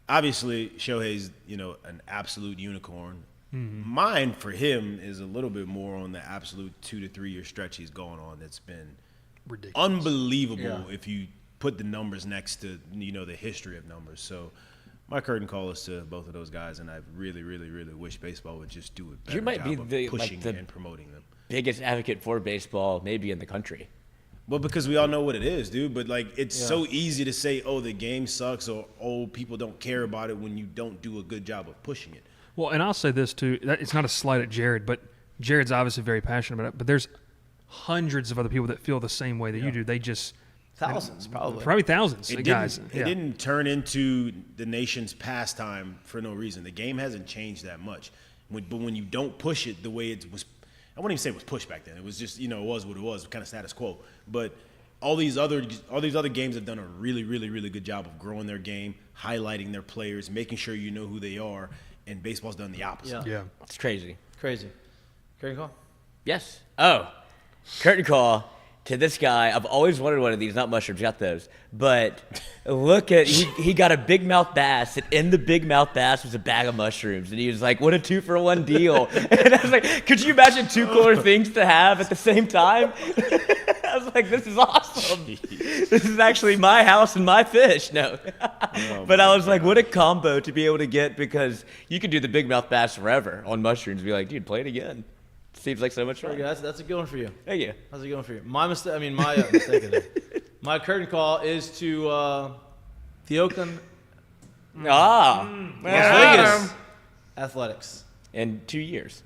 obviously Shohei's, an absolute unicorn. Mm-hmm. Mine for him is a little bit more on the absolute 2 to 3 year stretch he's going on that's been Ridiculous. unbelievable if you put the numbers next to, the history of numbers. So my curtain call is to both of those guys, and I really, really, really wish baseball would just do a better You might job be of pushing and promoting them. Biggest advocate for baseball maybe in the country. Well, because we all know what it is, dude. But, it's so easy to say, oh, the game sucks, or people don't care about it when you don't do a good job of pushing it. Well, and I'll say this, too. It's not a slight at Jared, but Jared's obviously very passionate about it. But there's hundreds of other people that feel the same way that you do. They just Thousands, probably. Probably thousands of guys. It didn't turn into the nation's pastime for no reason. The game hasn't changed that much. But when you don't push it the way it was, I wouldn't even say it was pushed back then. It was just, it was what it was, kind of status quo. But all these other games have done a really, really, really good job of growing their game, highlighting their players, making sure you know who they are. And baseball's done the opposite. Yeah. It's crazy. Crazy. Curtain call? Yes. Oh, curtain call to this guy. I've always wanted one of these, not mushrooms, got those. But look at, he got a big mouth bass, and in the big mouth bass was a bag of mushrooms. And he was like, what a 2-for-1 deal. And I was like, could you imagine 2 cooler things to have at the same time? I was like, this is awesome. This is actually my house and my fish. No. But I was like, what a combo to be able to get, because you could do the big mouth bass forever on mushrooms. Be like, dude, play it again. Seems like so much fun. That's a good one for you. Thank you. How's it going for you? My mistake. I mean, my mistake of it. My curtain call is to the Oakland Las Vegas Athletics. In 2 years.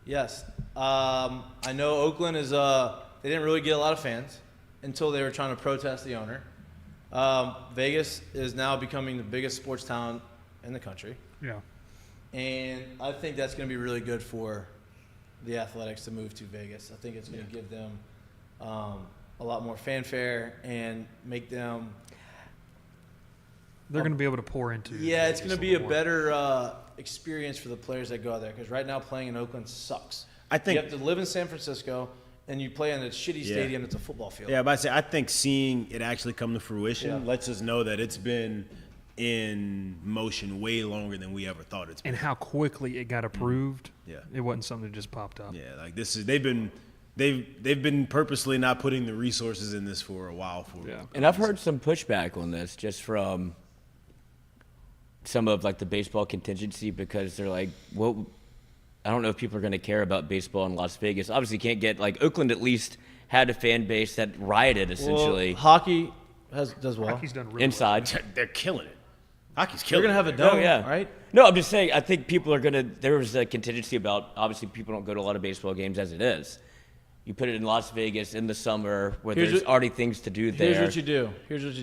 Yes. I know Oakland is. They didn't really get a lot of fans until they were trying to protest the owner. Vegas is now becoming the biggest sports town in the country. Yeah. And I think that's going to be really good for the Athletics to move to Vegas. I think it's going to give them a lot more fanfare and make them. They're going to be able to pour into. Yeah, it's going to be a more. better experience for the players that go out there, because right now playing in Oakland sucks. I think you have to live in San Francisco and you play in a shitty stadium that's a football field. Yeah, but I think seeing it actually come to fruition lets us know that it's been in motion way longer than we ever thought it's been. And how quickly it got approved. Yeah. It wasn't something that just popped up. Yeah, like this is they've been purposely not putting the resources in this for a while. And I've heard some pushback on this just from some of like the baseball contingency, because they're like, well, I don't know if people are going to care about baseball in Las Vegas. Obviously, can't get like Oakland at least had a fan base that rioted essentially. Well, hockey does well. Hockey's done really inside. well. They're killing it. Hockey's They're killing going to it. have a dome, yeah. right? No, I'm just saying, I think people are going to, there was a contingency about, obviously people don't go to a lot of baseball games as it is. You put it in Las Vegas in the summer where there's already things to do there. Here's what you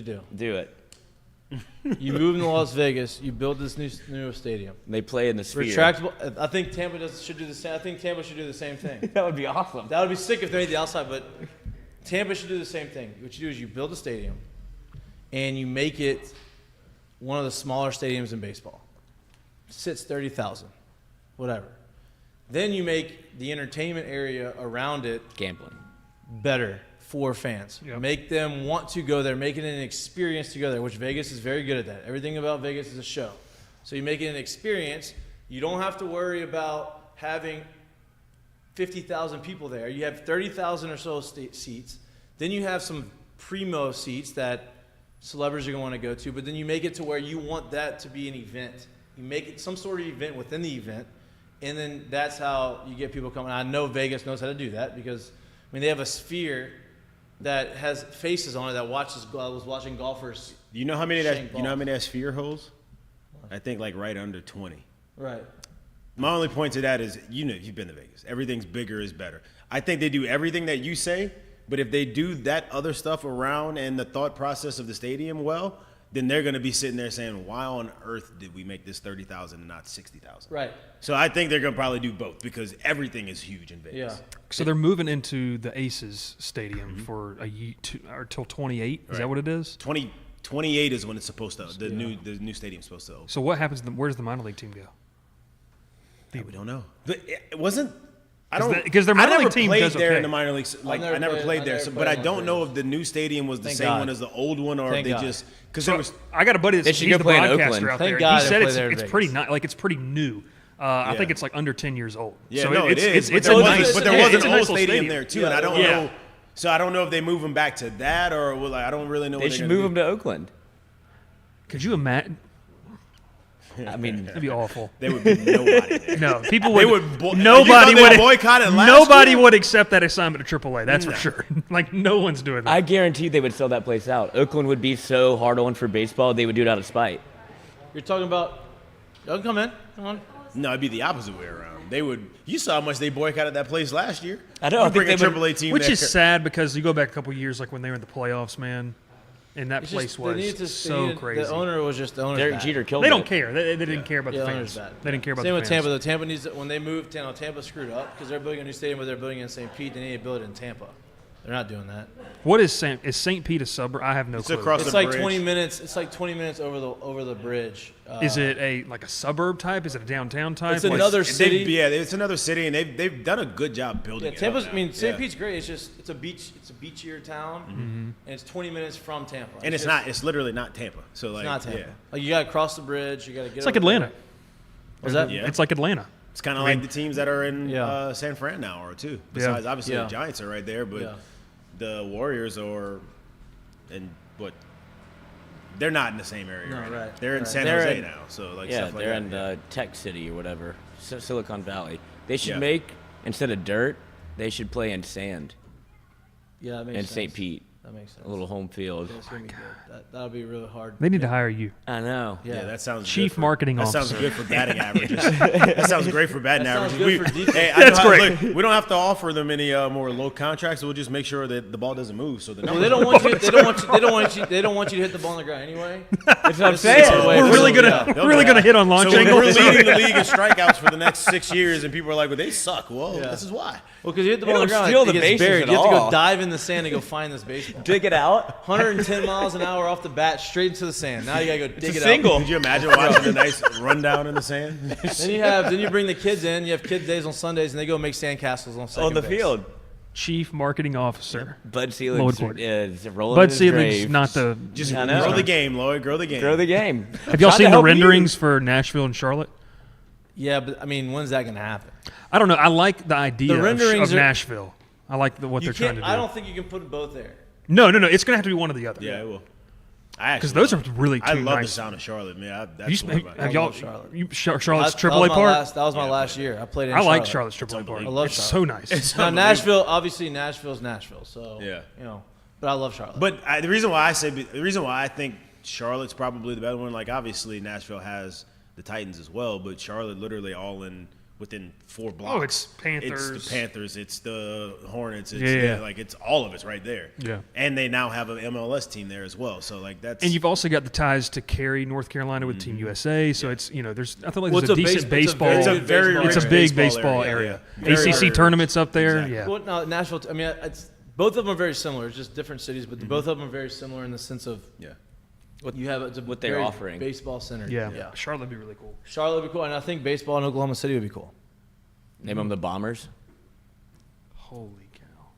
do. Do it. You move into Las Vegas. You build this new stadium. And they play in the Sphere. Retractable. I think Tampa should do the same. I think Tampa should do the same thing. That would be awesome. That would be sick if they made the outside, but Tampa should do the same thing. What you do is you build a stadium, and you make it one of the smaller stadiums in baseball. Sits 30,000, whatever. Then you make the entertainment area around it Gambling. better for fans. Yep. Make them want to go there, make it an experience to go there, which Vegas is very good at that. Everything about Vegas is a show. So you make it an experience. You don't have to worry about having 50,000 people there. You have 30,000 or so seats. Then you have some primo seats that celebrities are going to want to go to, but then you make it to where you want that to be an event. You make it some sort of event within the event, and then that's how you get people coming. I know Vegas knows how to do that because, I mean, they have a sphere that has faces on it that was watching golfers. You know how many that sphere holds? I think like right under 20. Right. My only point to that is, you've been to Vegas. Everything's bigger is better. I think they do everything that you say, but if they do that other stuff around and the thought process of the stadium well, then they're going to be sitting there saying, why on earth did we make this 30,000 and not 60,000? Right. So I think they're going to probably do both because everything is huge in Vegas. Yeah. So they're moving into the Aces Stadium for a year or till 28. Is that what it is? 28 is when it's supposed to. The new stadium's supposed to open. So what happens? Where does the minor league team go? We don't know. But it wasn't. I don't because their minor I never league team played does there okay. in the minor leagues. Like I never played there, but I don't know if the new stadium was the same one as the old one, or if they just because there was. I got a buddy that's should he's go the play in broadcaster Oakland. out Thank there. God He they said play there in it's Vegas. pretty I think it's new. I think it's like under 10 years old. Yeah, so no, it is. It's But a there nice, was, but there was it's an a old nice little stadium there too, and I don't know. So I don't know if they move them back to that or like I don't really know. They should move them to Oakland. Could you imagine? I mean, That'd be awful. There would be nobody there. No, people would. Nobody would boycott it. Nobody would accept that assignment to AAA. That's for sure. Like no one's doing that. I guarantee they would sell that place out. Oakland would be so hard on for baseball, they would do it out of spite. You're talking about. Y'all come in. Come on. No, it'd be the opposite way around. They would. You saw how much they boycotted that place last year. I know. I think Bring a they would, AAA team Which there. is sad because you go back a couple years, like when they were in the playoffs, man. and that It's place just- they needed to- was they so needed- crazy. The owner was just the owner. Derek Jeter killed They it. don't care. They didn't care about Yeah, the the fans. owner's bad. They didn't care about Same the with fans. Tampa. Though Tampa needs when they moved. Tampa screwed up because they're building a new stadium, but they're building it in St. Pete. They need to build it in Tampa. They're not doing that. What is St. Pete a suburb? I have no clue. across It's the like bridge. 20 minutes. It's like 20 minutes over the bridge. Is it a suburb type? Is it a downtown type? It's another city. It's another city, and they've done a good job building Yeah, it. Tampa's. up I mean, now. St. Yeah. Pete's great. It's a beachier town, and it's 20 minutes from Tampa. And it's literally not Tampa. So like, It's not Tampa. yeah. Like you got to cross the bridge. You got to get. It's like Atlanta. Was that? Yeah. It's like Atlanta. It's kind of like the teams that are in Yeah. San Fran now are too. Besides, obviously, Yeah. the Giants are right there, but Yeah. the Warriors are, they're not in the same area. No, right now. right, They're in right. San They're Jose in- now. So like, Yeah, stuff like they're that. in Tech City or whatever, Silicon Valley. They should Yeah. make, instead of dirt, they should play in sand Yeah, that makes in sense. St. Pete, That makes sense. a little home field. It's gonna be good. That'll be really hard. They need to hire you. I know. Yeah, that sounds Chief good for, marketing that officer. sounds good for batting averages. That sounds great for batting That sounds averages. good for defense. Hey, I know That's how- great. look, we don't have to offer them any more low contracts. We'll just make sure that the ball doesn't move. So the Well, they don't want you. They don't want you to hit the ball on the ground anyway. That's what I'm This is saying. the way We're it's really supposed to gonna go. we're really gonna hit on launch So angle. we're leading the league in strikeouts for the next 6 years, and people are like, "Well, they suck." Well, Yeah. this is why. Well, because you hit the They ball on the don't ground, steal it the gets bases buried. at You have to all. go dive in the sand and go find this baseball. Dig it out. 110 miles an hour off the bat, straight into the sand. Now you gotta go dig it Could you imagine watching a nice rundown in the sand? out. Then you bring the kids in. You have kids days on Sundays, and they go make sandcastles on second On the base. field. Chief marketing officer. Bud Lord Selig's Gordon. is rolling Bud in his Selig's grave. not the. Just I know. grow the game, Lloyd. Grow the game. Grow the game. Have y'all Trying to seen the help you. renderings for Nashville and Charlotte? Yeah, but I mean, when's that gonna happen? I don't know. I like the idea The renderings of are- Nashville. I like what they're trying to do. I don't think you can put them both there. No. It's going to have to be one or the other. Yeah, it will. Because those are really two I love nice. the sound of Charlotte, man. You, That's one of my- have y'all, love Charlotte. Charlotte's That AAA was my part? last- That was my last year. I played in I like Charlotte. Charlotte's AAA part. I love It's Charlotte. so nice. It's Now unbelievable. Nashville, obviously Nashville's Nashville. So Yeah. but I love Charlotte. But the reason why I think Charlotte's probably the better one, like obviously Nashville has the Titans as well, but Charlotte literally all within 4 blocks. Oh, it's Panthers. It's the Panthers. It's the Hornets. It's Yeah. like it's all of it's right there. Yeah. And they now have an MLS team there as well. So like that's And you've also got the ties to Cary, North Carolina with Team USA. So it's, there's, I feel like Well, there's a it's a decent base- it's a baseball. very it's a good very baseball It's a rich big baseball area. Very ACC rich. tournaments up there. Exactly. Yeah. Well, no, Nashville. I mean, both of them are very similar. It's just different cities, but both of them are very similar in the sense of what you have. It's a What they're very offering. baseball center. Yeah. Charlotte would be really cool. Charlotte would be cool, and I think baseball in Oklahoma City would be cool. Name them the Bombers. Holy cow.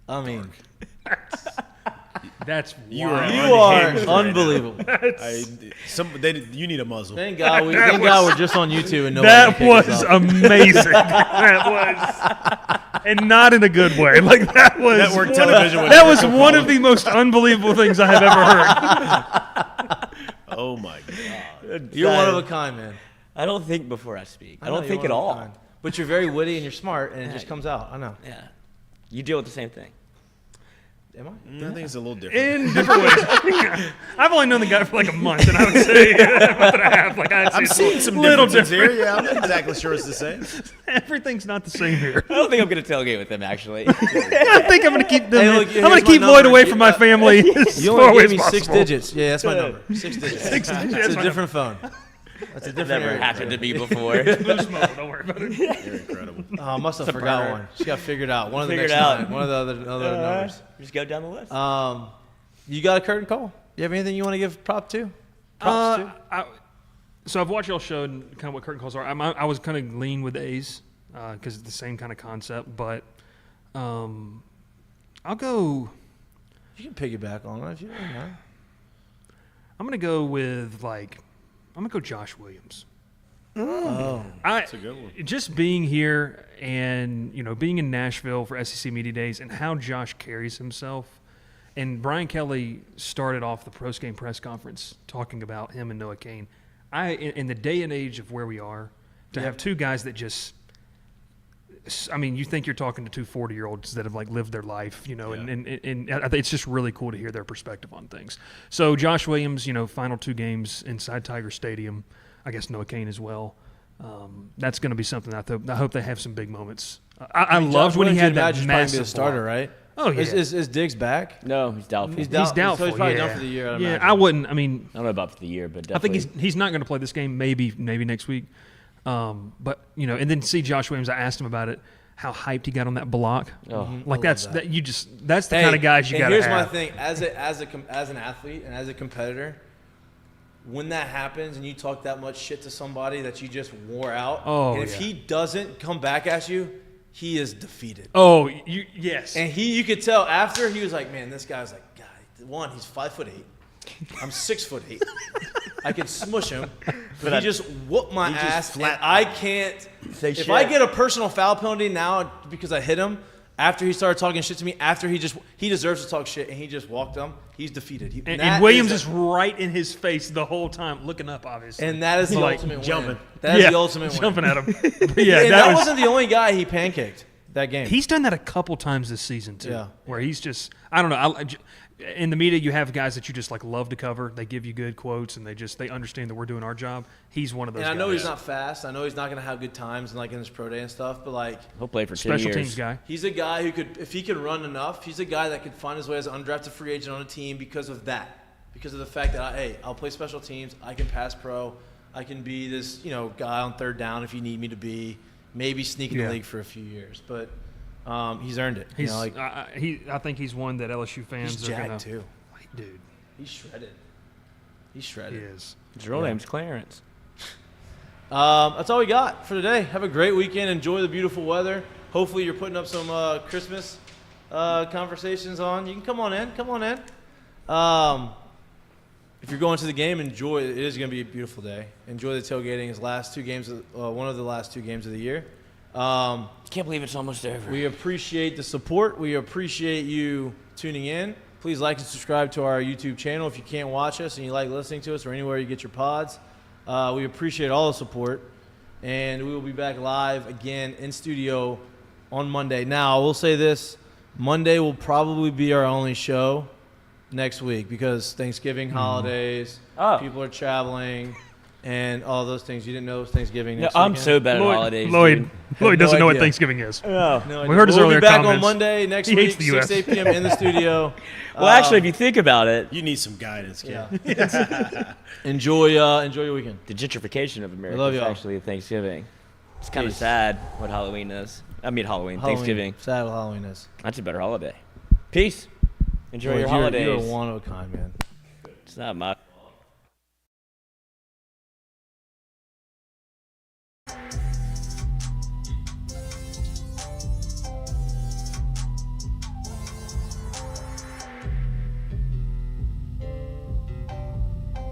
I mean, That's You wild. you are unhinged right unbelievable. you need a muzzle. Thank God we're just on YouTube and nobody That can pick us was up. amazing. That was, and not in a good way. Like that was Network one television Of, would that never was come one close. of the most unbelievable things I have ever heard. Oh my god. You're one of a kind, man. I don't think before I speak. I know don't you're think one at of a all. kind. But you're very witty and you're smart, and it just comes out. I know. Yeah. You deal with the same thing. Am I? I think it's a little different. In different ways. I've only known the guy for like a month, and I would say a month and a half. Like I'm seeing some little differences here. different. Yeah, I'm not exactly sure it's the same. Everything's not the same here. I don't think I'm going to tailgate with them, actually. I think I'm going to keep them. Hey, look, I'm going here's to keep my Lloyd number. away from my family. as You far only away gave me as 6 possible. digits. Yeah, that's my number. 6 digits. That's It's a my different phone. That's a different Never area. happened to me before. Boost mode, don't worry about it. You're incredible. Oh, I must have It's a forgot burner. one. She got figured out. One of the Figured next out. nine. One of the other numbers. Just go down the list. You got a curtain call? You have anything you want to give props to? So I've watched y'all show and kind of what curtain calls are. I was kind of lean with the A's because it's the same kind of concept, but I'll go. You can piggyback on it if you want. Huh? I'm gonna go with I'm gonna go Josh Williams. Oh, That's a good one. Just being here and being in Nashville for SEC Media Days and how Josh carries himself. And Brian Kelly started off the post-game press conference talking about him and Noah Cain. In the day and age of where we are, to have two guys that just, I mean, you think you're talking to two 40-year-olds that have lived their life, and I think it's just really cool to hear their perspective on things. So Josh Williams, final 2 games inside Tiger Stadium. I guess Noah Cain as well. That's going to be something I hope they have some big moments. I loved when he had that massive massive starter, block. right? Oh, yeah. Is Diggs back? No, he's doubtful. He's He's doubtful. So he's probably yeah. done for the year. Yeah, I wouldn't. I mean, I don't know about for the year, but I think definitely. he's not going to play this game. Maybe next week. But and then see Josh Williams. I asked him about it. How hyped he got on that block. Like that's the kind of guys you got to have. Here's my thing: as an athlete and as a competitor, when that happens and you talk that much shit to somebody that you just wore out, and if he doesn't come back at you, he is defeated. Oh, yes. And you could tell after he was like, man, this guy's like, God, one, he's 5'8". I'm 6'8". I could smush him, but he just whooped my ass. And I can't. If I get a personal foul penalty now because I hit him after he started talking shit to me, after he deserves to talk shit, and he just walked him, he's defeated. And Williams is right in his face the whole time, looking up, obviously. And that is the ultimate jumping. win. That is the ultimate win. Jumping at him. Yeah, and that wasn't the only guy he pancaked that game. He's done that a couple times this season too. Yeah. Where he's just, I don't know. In the media, you have guys that you just like love to cover. They give you good quotes, and they understand that we're doing our job. He's one of those. And I guys. know he's not fast. I know he's not going to have good times in his pro day and stuff. But he'll play for 10 special years. teams guy. He's a guy who could, if he can run enough, he's a guy that could find his way as an undrafted free agent on a team because of that. Because of the fact that I'll play special teams. I can pass pro. I can be this guy on third down if you need me to be. Maybe sneak in the league for a few years, but he's earned it. I think he's one that LSU fans he's are going jacked to. too. Dude, he's shredded. He is. His real name's Clarence. That's all we got for today. Have a great weekend. Enjoy the beautiful weather. Hopefully you're putting up some Christmas conversations on. You can come on in. Come on in. If you're going to the game, enjoy it. It is going to be a beautiful day. Enjoy the tailgating. His last two games, one of the last two games of the year. Can't believe it's almost over. We appreciate the support. We appreciate you tuning in. Please like and subscribe to our YouTube channel if you can't watch us and you like listening to us or anywhere you get your pods. We appreciate all the support. And we will be back live again in studio on Monday. Now, I will say this. Monday will probably be our only show next week because Thanksgiving holidays, people are traveling, and all those things. You didn't know it was Thanksgiving next I'm weekend? so bad at holidays. Lloyd doesn't know what idea. Thanksgiving is. No. We heard his we'll earlier be back comments. on Monday next He hates week, the 6 US. 8 p.m. in the studio. Well, actually, if you think about it, You need some guidance, kid. Enjoy your weekend. the gentrification of America love is y'all. actually Thanksgiving. It's kind of Peace. sad what Halloween is. I mean Thanksgiving. Sad what Halloween is. That's a better holiday. Peace. Enjoy your You're holidays. one of a kind, man. It's not my